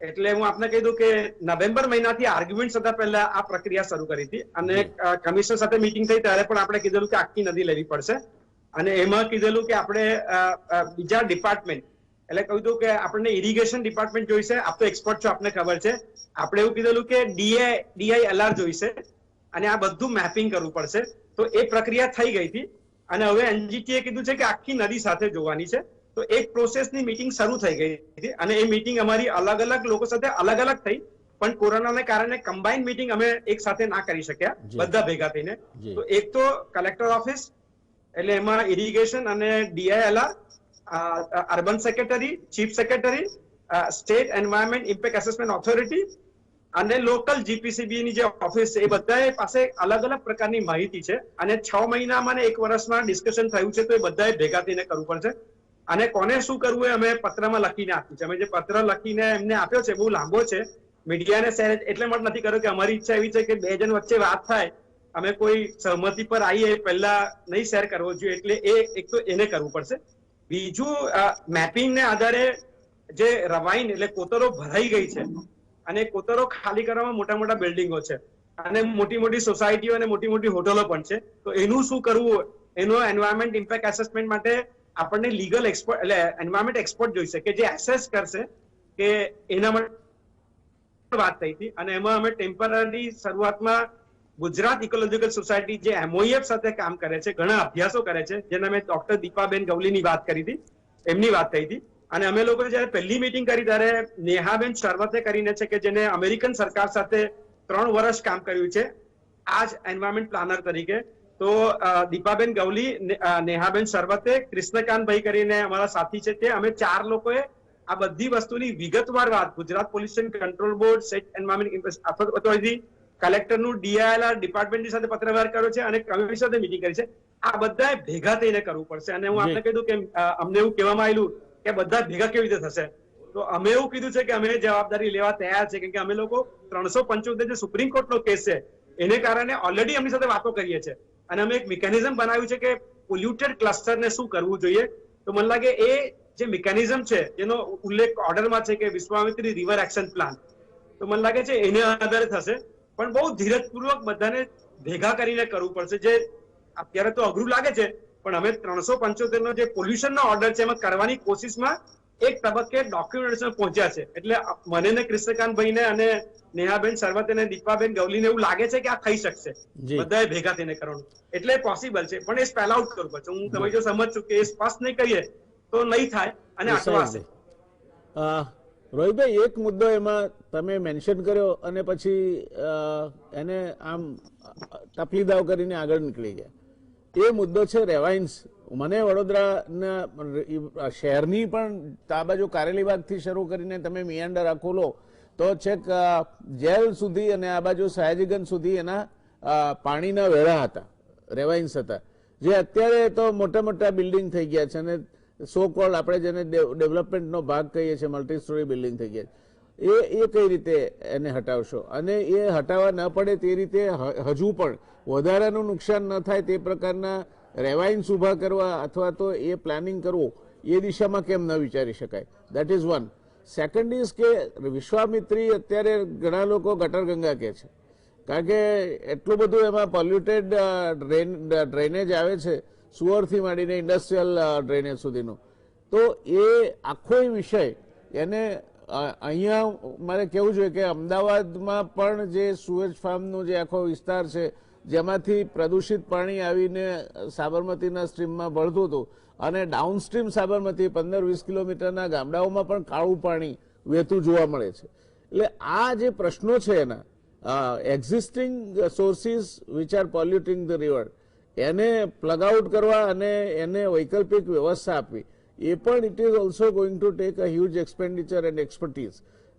એટલે હું આપને કહી દઉં કે નવેમ્બર મહિનાથી આર્ગ્યુમેન્ટ થતા પહેલા આ પ્રક્રિયા શરૂ કરી હતી અને કમિશનર સાથે મીટિંગ થઈ ત્યારે પણ આપણે કીધેલું કે આખી નદી લેવી પડશે અને એમાં કીધેલું કે આપણે બીજા ડિપાર્ટમેન્ટ એટલે કહ્યું હતું કે આપણને ઇરિગેશન ડિપાર્ટમેન્ટ જોઈશે. આપ તો એક્સપર્ટ છો, આપને ખબર છે. આપણે એવું કીધેલું કે DILR જોઈશે અને આ બધું મેપિંગ કરવું પડશે. તો એ પ્રક્રિયા થઈ ગઈ હતી અને હવે NGT એ કીધું છે કે આખી નદી સાથે જોવાની છે. તો એક પ્રોસેસની મીટિંગ શરૂ થઈ ગઈ હતી અને એ મીટિંગ અમારી અલગ અલગ લોકો સાથે અલગ અલગ થઈ, પણ કોરોનાને કારણે કમ્બાઇન્ડ મીટિંગ અમે એક સાથે ના કરી શક્યા બધા ભેગા થઈને. તો એક તો કલેક્ટર ઓફિસ એટલે એમાં ઇરિગેશન અને DILR, urban secretary, chief secretary, state environment impact assessment authority અને લોકલ GPCB ની જે ઓફિસ છે એ બધા પાસે અલગ અલગ પ્રકારની માહિતી છે અને 6 મહિનામાં અને 1 વર્ષમાં ડિસ્કશન થયું છે. તો એ બધાએ ભેગા થઈને કરવું પડશે અને કોને શું કરવું એ અમે પત્રમાં લખીને આપ્યું છે. અમે જે પત્ર લખીને એમને આપ્યો છે બહુ લાંબો છે, મીડિયાને શેર એટલે માટે નથી કર્યો કે અમારી ઈચ્છા એવી છે કે 2 જણ વચ્ચે વાત થાય, અમે કોઈ સહમતિ પર આવીએ પહેલા નહીં શેર કરવો જોઈએ. એટલે એક તો એને કરવું પડશે. બીજું મેપિંગને આધારે જે રવાઈન એટલે કોતરો ભરાઈ ગઈ છે અને કોતરો ખાલી કરવામાં મોટા મોટા બિલ્ડિંગો છે અને મોટી મોટી સોસાયટીઓ અને મોટી મોટી હોટલો પણ છે. તો એનું શું કરવું, એનો એન્વાયરમેન્ટ ઇમ્પેક્ટ એસેસમેન્ટ માટે આપણને લીગલ એક્સપર્ટ એટલે એન્વાયરમેન્ટ એક્સપર્ટ જોઈશે કે જે એસેસ કરશે કે એના માટે વાત થઈ હતી. અને એમાં અમે ટેમ્પરરી શરૂઆતમાં ગુજરાત ઇકોલોજીકલ સોસાયટી જે MOEF સાથે કામ કરે છે, ઘણા અભ્યાસો કરે છે, જેના મેં ડોક્ટર દીપાબેન ગવલીની વાત કરી હતી, એમની વાત થઈ હતી. અને અમે લોકોએ જયારે પહેલી મીટિંગ કરી ત્યારે નેહાબેન શરવતે કરીને છે કે જેને અમેરિકન સરકાર સાથે 3 વર્ષ કામ કર્યું છે આ જ એન્વાયરમેન્ટ પ્લાનર તરીકે. તો દીપાબેન ગવલી, નેહાબેન શરવતે, કૃષ્ણકાંતભાઈ કરીને અમારા સાથી છે, તે અમે 4 લોકોએ આ બધી વસ્તુની વિગતવાર વાત Gujarat pollution control board, state environment authority, કલેક્ટરનું DILR ડિપાર્ટમેન્ટની સાથે પત્રવ્યવહાર કર્યો છે અને કમિશનર સાથે મીટિંગ કરી છે. આ બધા ભેગા થઈને કરવું પડશે. અને હું આપને કીધું કે અમને એવું કહેવામાં આવેલું કે બધા ભેગા કેવી રીતે થશે, તો અમે એવું કીધું છે કે અમે જવાબદારી લેવા તૈયાર છે, કેમ કે અમે લોકો 375 જે સુપ્રીમ કોર્ટનો કેસ છે એને કારણે ઓલરેડી એમની સાથે વાતો કરીએ છીએ અને અમે એક મિકેનિઝમ બનાવ્યું છે કે પોલ્યુટેડ ક્લસ્ટરને શું કરવું જોઈએ. તો મને લાગે એ જે મિકેનિઝમ છે જેનો ઉલ્લેખ ઓર્ડરમાં છે કે વિશ્વામિત્રી રિવર એક્શન પ્લાન, તો મને લાગે છે એને આધારે થશે. પણ બહુ ધીરજપૂર્વક બધાને ભેગા કરીને કરવું પડશે. જે અત્યારે તો અઘરું લાગે છે, પણ અમે 375 નો જે પોલ્યુશનનો ઓર્ડર છે એમાં કરવાની કોશિશમાં એક તબક્કે ડોક્યુમેન્ટેશન પહોંચ્યા છે. એટલે મને ને કૃષ્ણકાંતભાઈને અને નેહાબેન સરવત અને દીપાબેન ગવલીને એવું લાગે છે કે આ થઈ શકશે, બધાએ ભેગા થઈને કરવાનું, એટલે પોસિબલ છે. પણ એ સ્પેલ આઉટ કરવું પડશે. હું તમે જો સમજ છું કે એ સ્પષ્ટ નહીં કરીએ તો નહીં થાય અને અટવાશે. રોહિતભાઈ, એક મુદ્દો એમાં તમે મેન્શન કર્યો અને પછી એને આમ ટપલીદાવ કરીને આગળ નીકળી ગયા. એ મુદ્દો છે રેવાઇન્સ. મને વડોદરાના શહેરની પણ આ બાજુ કારેલીબાગથી શરૂ કરીને તમે મિયાન્ડર આખું લો તો છેક જેલ સુધી અને આ બાજુ સયાજીગંજ સુધી એના પાણીના વેળા હતા, રેવાઇન્સ હતા, જે અત્યારે તો મોટા મોટા બિલ્ડિંગ થઈ ગયા છે અને સો કોલ્ડ આપણે જેને ડેવલપમેન્ટનો ભાગ કહીએ છીએ, મલ્ટી સ્ટોરી બિલ્ડિંગ થઈ ગયા છે. એ કઈ રીતે એને હટાવશો અને એ હટાવવા ન પડે તે રીતે હજુ પણ વધારાનું નુકસાન ન થાય તે પ્રકારના રેવાઇન્સ ઉભા કરવા અથવા તો એ પ્લાનિંગ કરવું એ દિશામાં કેમ ન વિચારી શકાય? That is one. Second is કે વિશ્વામિત્રી અત્યારે ઘણા લોકો ગટરગંગા કહે છે, કારણ કે એટલું બધું એમાં પોલ્યુટેડ ડ્રેનેજ આવે છે, સુઅરથી માંડીને ઇન્ડસ્ટ્રીયલ ડ્રેનેજ સુધીનું. તો એ આખો વિષય એને અહીંયા મારે કહેવું જોઈએ કે અમદાવાદમાં પણ જે સુએજ ફાર્મનો જે આખો વિસ્તાર છે જેમાંથી પ્રદૂષિત પાણી આવીને સાબરમતીના સ્ટ્રીમમાં ભળતું હતું અને ડાઉનસ્ટ્રીમ સાબરમતી 15-20 કિલોમીટરના ગામડાઓમાં પણ કાળું પાણી વહેતું જોવા મળે છે. એટલે આ જે પ્રશ્નો છે એના existing sources which are પોલ્યુટિંગ the river એને પ્લગ આઉટ કરવા અને એને વૈકલ્પિક વ્યવસ્થા આપવી એ પણ it is also going to take a huge expenditure and expertise.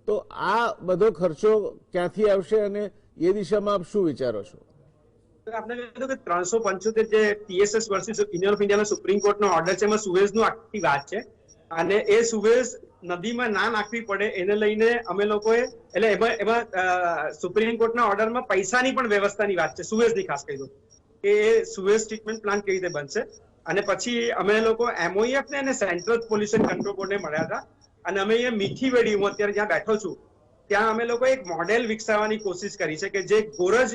તો આ બધો ખર્ચો ક્યાંથી આવશે અને એ દિશામાં આપ શું વિચારો છો? આપણે કીધું કે 375 જે TSS વર્સિસ યુનિયન ઓફ ઇન્ડિયાનો સુપ્રીમ કોર્ટનો ઓર્ડર છે એમાં સુવેઝનું આખી વાત છે અને એ સુવેઝ નદીમાં ના નાખવી પડે એને લઈને અમે લોકોએ એટલે એમાં સુપ્રીમ કોર્ટના ઓર્ડરમાં પૈસાની પણ વ્યવસ્થાની વાત છે, સુવેઝની ખાસ કહી દઉં કે સુવેઝ ટ્રીટમેન્ટ પ્લાન્ટ કેવી રીતે બનશે. અને પછી અમે લોકો MOEF ને અને સેન્ટ્રલ પોલ્યુશન કંટ્રોલ બોર્ડને મળ્યા હતા અને અમે અહીંયા મીઠી વેડી, હું અત્યારે જ્યાં બેઠો છું ત્યાં અમે લોકો એક મોડેલ વિકસાવવાની કોશિશ કરી છે કે જે ગોરજ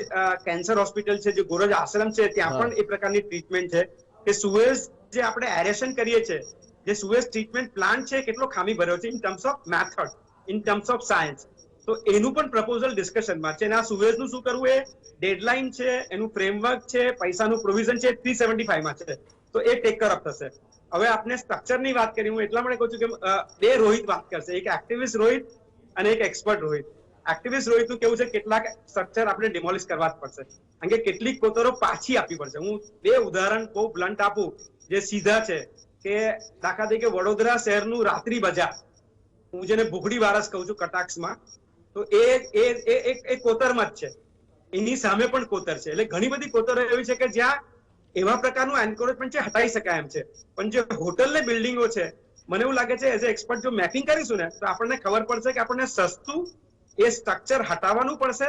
કેન્સર હોસ્પિટલ છે, જે ગોરજ આશ્રમ છે, ત્યાં પણ એ પ્રકારની ટ્રીટમેન્ટ છે કે સુવેઝ જે આપણે એરેશન કરીએ છીએ, જે સુવેઝ ટ્રીટમેન્ટ પ્લાન્ટ છે કેટલો ખામી ભર્યો છે in terms of method, in terms of science. તો એનું પણ પ્રપોઝલ ડિસ્કશનમાં છે અને આ સુવેઝનું શું કરવું એ ડેડલાઇન છે, એનું ફ્રેમવર્ક છે, પૈસાનું પ્રોવિઝન છે 375 માં છે. તો એ ટેક અપ થશે. હવે આપણે સ્ટ્રક્ચરની વાત કરી, હું એટલા માટે કહું છું કે બે રોહિત વાત કરશે, એક એક્ટિવિસ્ટ રોહિત અને એક એક્સપર્ટ રોહિત. એક્ટિવિસ્ટ રોહિતનું કેવું છે કેટલાક સ્ટ્રક્ચર આપણે ડિમોલિશ કરવા જ પડશે કારણ કે કેટલીક કોતરો પાછી આપવી પડશે. હું બે ઉદાહરણ બહુ બ્લન્ટ આપું જે સીધા છે કે દાખલા તરીકે વડોદરા શહેરનું રાત્રિ બજાર, હું જેને ભૂખડી વારસ કહું છું કટાક્ષમાં, તો એ કોતરમાં જ છે, એની સામે પણ કોતર છે. એટલે ઘણી બધી કોતરો એવી છે કે જ્યાં એવા પ્રકારનું એન્કરેજમેન્ટ છે હટાઈ શકાય એમ છે. પણ જે હોટલ ને બિલ્ડિંગો છે, મને એવું લાગે છે એઝ એ એક્સપર્ટ જો મેપિંગ કરીશું ને તો આપણને ખબર પડશે કે આપણને સસ્તું એ સ્ટ્રક્ચર હટાવવાનું પડશે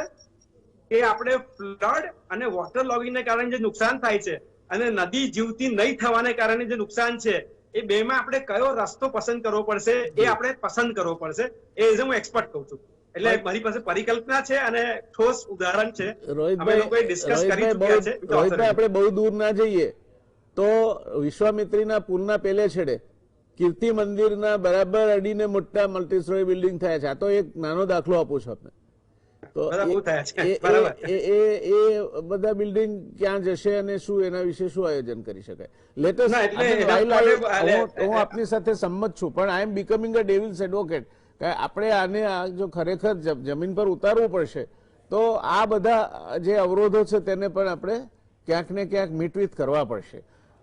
કે આપણે ફ્લડ અને વોટર લોગિંગને કારણે જે નુકસાન થાય છે અને નદી જીવતી નહીં થવાને કારણે જે નુકસાન છે એ બેમાં આપણે કયો રસ્તો પસંદ કરવો પડશે એ આપણે પસંદ કરવો પડશે. એ એઝ હું એક્સપર્ટ કહું છું. એટલે મારી પાસે પરિકલ્પના છે અને ઠોસ ઉદાહરણ છે. રોહિતભાઈ, આપણે બહુ દૂર ના જઈએ તો વિશ્વામિત્રીના પુલના પેલે છેડે કીર્તિ મંદિરના બરાબર અડીને મોટા મલ્ટી સ્ટોરી બિલ્ડિંગ થયા છે. આ તો એક નાનો દાખલો આપું છું આપને. તો એ બધા બિલ્ડિંગ ક્યાં જશે અને શું એના વિશે શું આયોજન કરી શકાય? લેટેસ્ટ હું આપની સાથે સંમત છું, પણ આઈ એમ બીકમિંગ અ ડેવિલ્સ એડવોકેટ. આપણે આને જો ખરેખર જમીન પર ઉતારવું પડશે તો આ બધા જે અવરોધો છે તેને પણ આપણે ક્યાંક ને ક્યાંક મીટવીત કરવા પડશે.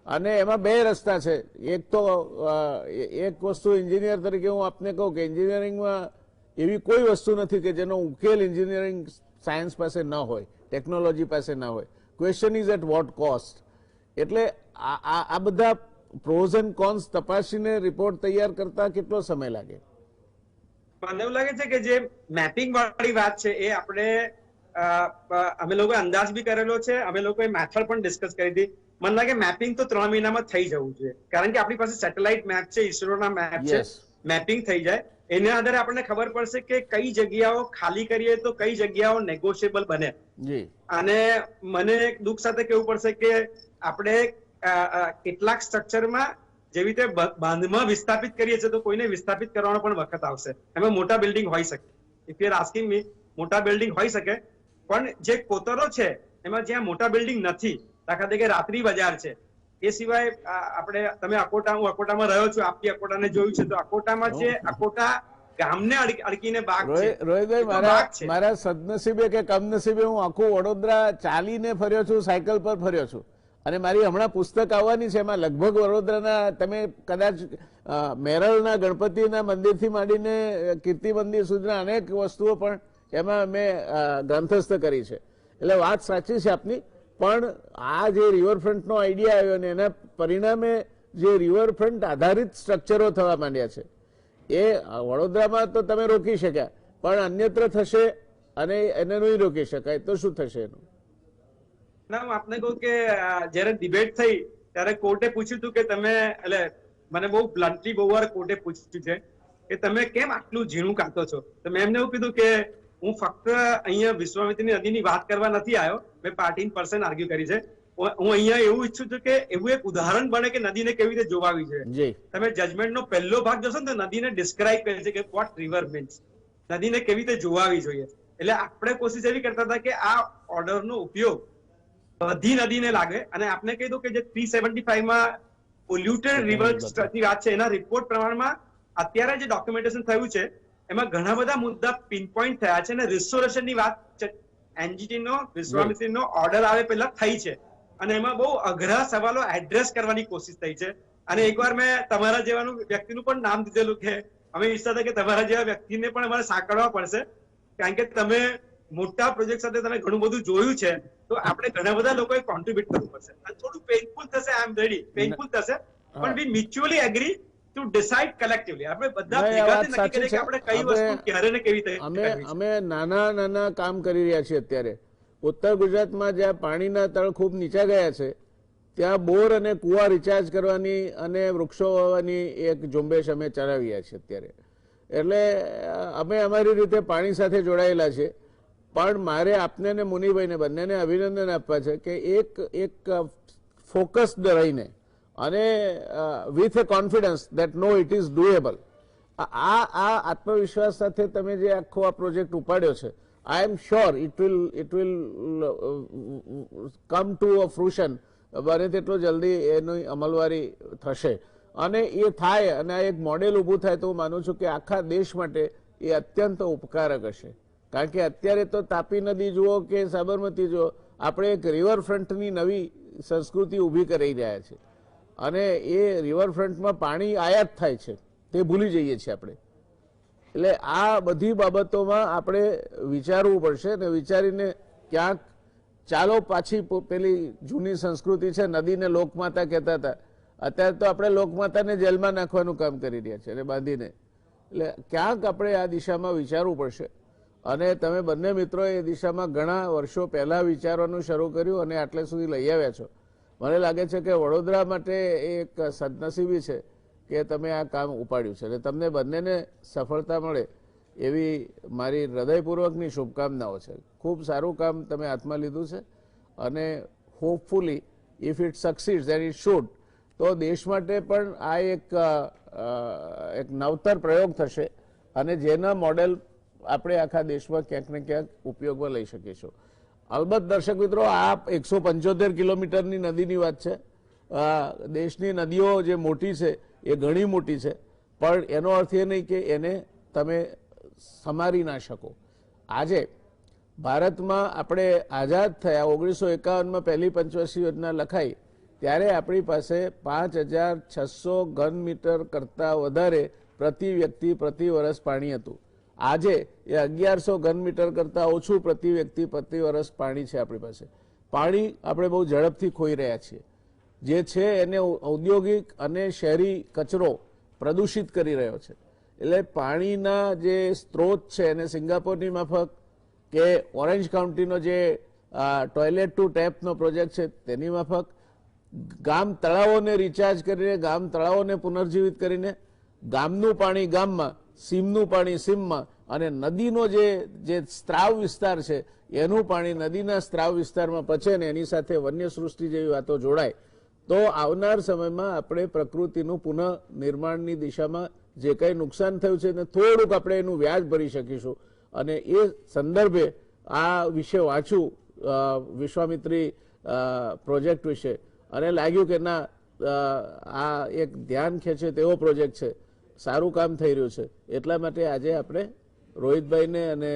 અને એમાં બે રસ્તા છે. એક વસ્તુ એન્જિનિયર તરીકે હું આપને કહું કે એન્જિનિયરિંગમાં એવી કોઈ વસ્તુ નથી કે જેનો ઉકેલ એન્જિનિયરિંગ સાયન્સ પાસે ન હોય, ટેકનોલોજી પાસે ન હોય. Question is at what cost. એટલે આ બધા પ્રોઝ એન્ડ કોન્સ તપાસીને રિપોર્ટ તૈયાર કરતા કેટલો સમય લાગે? મને એવું લાગે છે કે જે મેપિંગ વાળી વાત છે એ આપણે અમે લોકોએ અંદાજ બી કરેલો છે, અમે લોકોએ મેથડ પણ ડિસ્કસ કરી હતી. મને લાગે મેપિંગ તો 3 મહિનામાં થઈ જવું જોઈએ, કારણ કે આપણી પાસે સેટેલાઇટ મેપ છે, ઇસરોના મેપ છે. Yes. મેપિંગ થઈ જાય એના આધારે આપણને ખબર પડશે કે કઈ જગ્યાઓ ખાલી કરીએ તો કઈ જગ્યાઓ નેગોશિયેબલ બને. જી અને મને એક દુઃખ સાથે કહેવું પડશે કે આપણે કેટલાક સ્ટ્રક્ચરમાં જેવી રીતે બાંધમાં વિસ્થાપિત કરીએ છીએ તો કોઈને વિસ્થાપિત કરવાનો પણ વખત આવશે. એમાં મોટા બિલ્ડિંગ હોઈ શકે, ઇફ યુ આર આસ્કિંગ મી, મોટા બિલ્ડિંગ હોઈ શકે, પણ જે કોતરો છે એમાં જ્યાં મોટા બિલ્ડિંગ નથી, દાખલા તરીકે રાત્રિ બજાર છે, એ સિવાય આપણે તમે હું અકોટામાં રહ્યો છું, આપી અકોટાને જોયું છે, તો અકોટામાં છે અકોટા ગામને અડકીને બાગ છે. રોહિતભાઈ, મારા સદનસીબે કે કમનસીબે હું આખું વડોદરા ચાલીને ફર્યો છું, સાયકલ પર ફર્યો છું. અને મારી હમણાં પુસ્તક આવવાની છે, એમાં લગભગ વડોદરાના તમે કદાચ મેરળના ગણપતિના મંદિરથી માંડીને કીર્તિ મંદિર સુધીના અનેક વસ્તુઓ પણ એમાં મેં ગ્રંથસ્થ કરી છે. એટલે વાત સાચી છે આપની, પણ આ જે રિવરફ્રન્ટનો આઈડિયા આવ્યો ને એના પરિણામે જે રિવરફ્રન્ટ આધારિત સ્ટ્રક્ચરો થવા માંડ્યા છે, એ વડોદરામાં તો તમે રોકી શક્યા, પણ અન્યત્ર થશે અને એને નહીં રોકી શકાય તો શું થશે એનું? ના, હું આપને કહું કે જયારે ડિબેટ થઈ ત્યારે કોર્ટે પૂછ્યું હતું કે તમે, એટલે મને બહુ બ્લન્ટલી બહુ વાર કોર્ટે પૂછ્યું છે કે તમે કેમ આટલું ઝીણું કાઢો છો. તો મેં એમને એવું કીધું કે હું ફક્ત અહીંયા વિશ્વામિત્રી નદીની વાત કરવા નથી આવ્યો, મેં પાર્ટી પર્સન આર્ગ્યુ કરી છે. હું અહીંયા એવું ઈચ્છું છું કે એવું એક ઉદાહરણ બને કે નદીને કેવી રીતે જોવાવી છે. તમે જજમેન્ટનો પહેલો ભાગ જોશો ને તો નદીને ડિસ્ક્રાઇબ કરે છે કે વોટ રિવર મીન્સ, નદીને કેવી રીતે જોવાવી જોઈએ. એટલે આપણે કોશિશ એવી કરતા હતા કે આ ઓર્ડરનો ઉપયોગ બધી નદીને લાગે. અને આપને કહી દઉં કે જે 375માં પોલ્યુટેડ રિવર્સની વાત છે, એના રિપોર્ટ પ્રમાણમાં અત્યારે જે ડોક્યુમેન્ટેશન થયું છે એમાં ઘણા બધા મુદ્દા પિનપોઈન્ટ થયા છે, અને રિસ્ટોરેશનની વાત એનજીટીનો વિશ્વામિત્રીનો ઓર્ડર આવે પહેલા થઈ છે, અને એમાં બહુ અઘરા સવાલો એડ્રેસ કરવાની કોશિશ થઈ છે. અને એકવાર મેં તમારા જેવાનું વ્યક્તિનું પણ નામ દીધેલું કે અમે ઈચ્છતા હતા કે તમારા જેવા વ્યક્તિને પણ અમારે સાંકળવા પડશે, કારણ કે તમે મોટા પ્રોજેક્ટ સાથે તમે ઘણું બધું જોયું છે, તો આપણે ઘણા બધા લોકોએ કોન્ટ્રીબ્યુટ કરવું પડશે. થોડું પેઇનફુલ થશે, આઈ એમ રેડી, પેઇનફુલ થશે, પણ we mutually agree to decide collectively. આપણે બધા ભેગા થઈને નક્કી કરીએ કે આપણે કઈ વસ્તુ ક્યારે ને કેવી રીતે. અમે નાના નાના કામ કરી રહ્યા છીએ અત્યારે. ઉત્તર ગુજરાતમાં જ્યાં પાણીના તળ ખૂબ નીચા ગયા છે ત્યાં બોર અને કુવા રિચાર્જ કરવાની અને વૃક્ષો વાવવાની એક ઝુંબેશ અમે ચલાવી રહ્યા છીએ અત્યારે. એટલે અમે અમારી રીતે પાણી સાથે જોડાયેલા છે. પણ મારે આપને ને મુનિભાઈને બંનેને અભિનંદન આપવા છે કે એક ફોકસ્ડ રહીને અને with a confidence that know it is doable, આ આત્મવિશ્વાસ સાથે તમે જે આખો આ પ્રોજેક્ટ ઉપાડ્યો છે, I am sure it will come to a fruition. બને તેટલો જલ્દી એની અમલવારી થશે, અને એ થાય અને આ એક મોડેલ ઊભું થાય તો હું માનું છું કે આખા દેશ માટે એ અત્યંત ઉપકારક હશે. કારણ કે અત્યારે તો તાપી નદી જુઓ કે સાબરમતી જુઓ, આપણે એક રિવરફ્રન્ટની નવી સંસ્કૃતિ ઊભી કરી રહ્યા છે, અને એ રિવરફ્રન્ટમાં પાણી આયાત થાય છે તે ભૂલી જઈએ છીએ આપણે. એટલે આ બધી બાબતોમાં આપણે વિચારવું પડશે, અને વિચારીને ક્યાંક ચાલો પાછી પેલી જૂની સંસ્કૃતિ છે, નદીને લોકમાતા કહેતા હતા, અત્યારે તો આપણે લોકમાતાને જેલમાં નાખવાનું કામ કરી રહ્યા છીએ અને બાંધીને. એટલે ક્યાંક આપણે આ દિશામાં વિચારવું પડશે, અને તમે બંને મિત્રો એ દિશામાં ઘણા વર્ષો પહેલા વિચારવાનું શરૂ કર્યું અને આટલે સુધી લઈ આવ્યા છો. મને લાગે છે કે વડોદરા માટે એક સદનસીબી છે કે તમે આ કામ ઉપાડ્યું છે, અને તમને બંનેને સફળતા મળે એવી મારી હૃદયપૂર્વકની શુભકામનાઓ છે. ખૂબ સારું કામ તમે હાથમાં લીધું છે, અને hopefully if it succeeds and it should, તો દેશ માટે પણ આ એક નવતર પ્રયોગ થશે, અને જેના મોડેલ આપણે આખા દેશમાં ક્યાંક ને ક્યાંક ઉપયોગમાં લઈ શકીશું. અલબત્ત દર્શક મિત્રો, આ 175 કિલોમીટરની નદીની વાત છે. દેશની નદીઓ જે મોટી છે એ ઘણી મોટી છે, પણ એનો અર્થ એ નહીં કે એને તમે સમારી ના શકો. આજે ભારતમાં આપણે આઝાદ થયા 1951માં પહેલી પંચવર્ષીય યોજના લખાઈ ત્યારે આપણી પાસે 5600 ઘન મીટર કરતાં વધારે પ્રતિ વ્યક્તિ પ્રતિ વર્ષ પાણી હતું. આજે એ 1100 ઘન મીટર કરતાં ઓછું પ્રતિ વ્યક્તિ પ્રતિ વર્ષ પાણી છે આપણી પાસે. પાણી આપણે બહુ ઝડપથી ખોઈ રહ્યા છીએ. જે છે એને ઔદ્યોગિક અને શહેરી કચરો પ્રદૂષિત કરી રહ્યો છે. એટલે પાણીના જે સ્ત્રોત છે એને સિંગાપોરની માફક કે ઓરેન્જ કાઉન્ટીનો જે ટોયલેટ ટુ ટેપનો પ્રોજેક્ટ છે તેની માફક ગામ તળાવોને રિચાર્જ કરીને, ગામ તળાવોને પુનર્જીવિત કરીને, ગામનું પાણી ગામમાં, સીમનું પાણી સીમમાં અને નદીનો જે સ્ત્રાવ વિસ્તાર છે એનું પાણી નદીના સ્ત્રાવ વિસ્તારમાં પચે ને એની સાથે વન્ય સૃષ્ટિ જેવી વાતો જોડાય તો આવનાર સમયમાં આપણે પ્રકૃતિનું પુનઃ નિર્માણની દિશામાં જે કંઈ નુકસાન થયું છે ને થોડુંક આપણે એનું વ્યાજ ભરી શકીશું. અને એ સંદર્ભે આ વિશે વાંચ્યું વિશ્વામિત્રી પ્રોજેક્ટ વિશે અને લાગ્યું કે ના આ એક ધ્યાન ખેંચે તેવો પ્રોજેક્ટ છે, સારું કામ થઈ રહ્યું છે. એટલા માટે આજે આપણે રોહિતભાઈને અને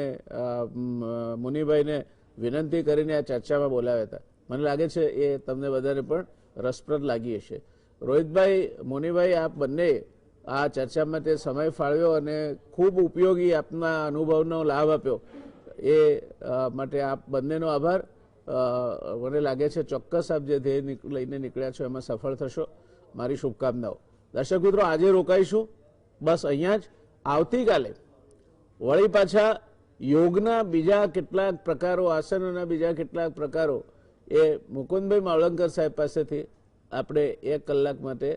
મુનિભાઈને વિનંતી કરીને આ ચર્ચામાં બોલાવ્યા હતા. મને લાગે છે એ તમને બધાને પણ રસપ્રદ લાગી હશે. રોહિતભાઈ, મુનિભાઈ, આપ બંને આ ચર્ચા માટે સમય ફાળવ્યો અને ખૂબ ઉપયોગી આપના અનુભવનો લાભ આપ્યો એ માટે આપ બંનેનો આભાર. મને લાગે છે ચોક્કસ આપ જે ધ્યેય લઈને નીકળ્યા છો એમાં સફળ થશો. મારી શુભકામનાઓ. દર્શક મિત્રો, આજે રોકાઈશું બસ અહીંયા જ. આવતીકાલે વળી પાછા યોગના બીજા કેટલાક પ્રકારો, આસનોના બીજા કેટલાક પ્રકારો એ મુકુંદભાઈ માવલંકર સાહેબ પાસેથી આપણે 1 કલાક માટે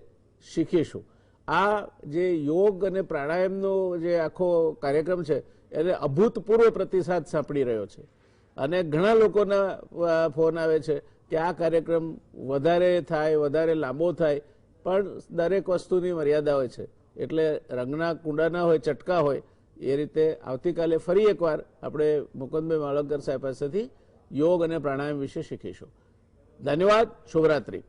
શીખીશું. આ જે યોગ અને પ્રાણાયામનો જે આખો કાર્યક્રમ છે એને અભૂતપૂર્વ પ્રતિસાદ સાંપડી રહ્યો છે અને ઘણા લોકોના ફોન આવે છે કે આ કાર્યક્રમ વધારે થાય, વધારે લાંબો થાય, પણ દરેક વસ્તુની મર્યાદા હોય છે. એટલે રંગના કુંડાના હોય, ચટકા હોય, એ રીતે આવતીકાલે ફરી એકવાર આપણે મુકુંદભાઈ માવલંકર સાહેબ પાસેથી યોગ અને પ્રાણાયામ વિશે શીખીશું. ધન્યવાદ. શુભરાત્રી.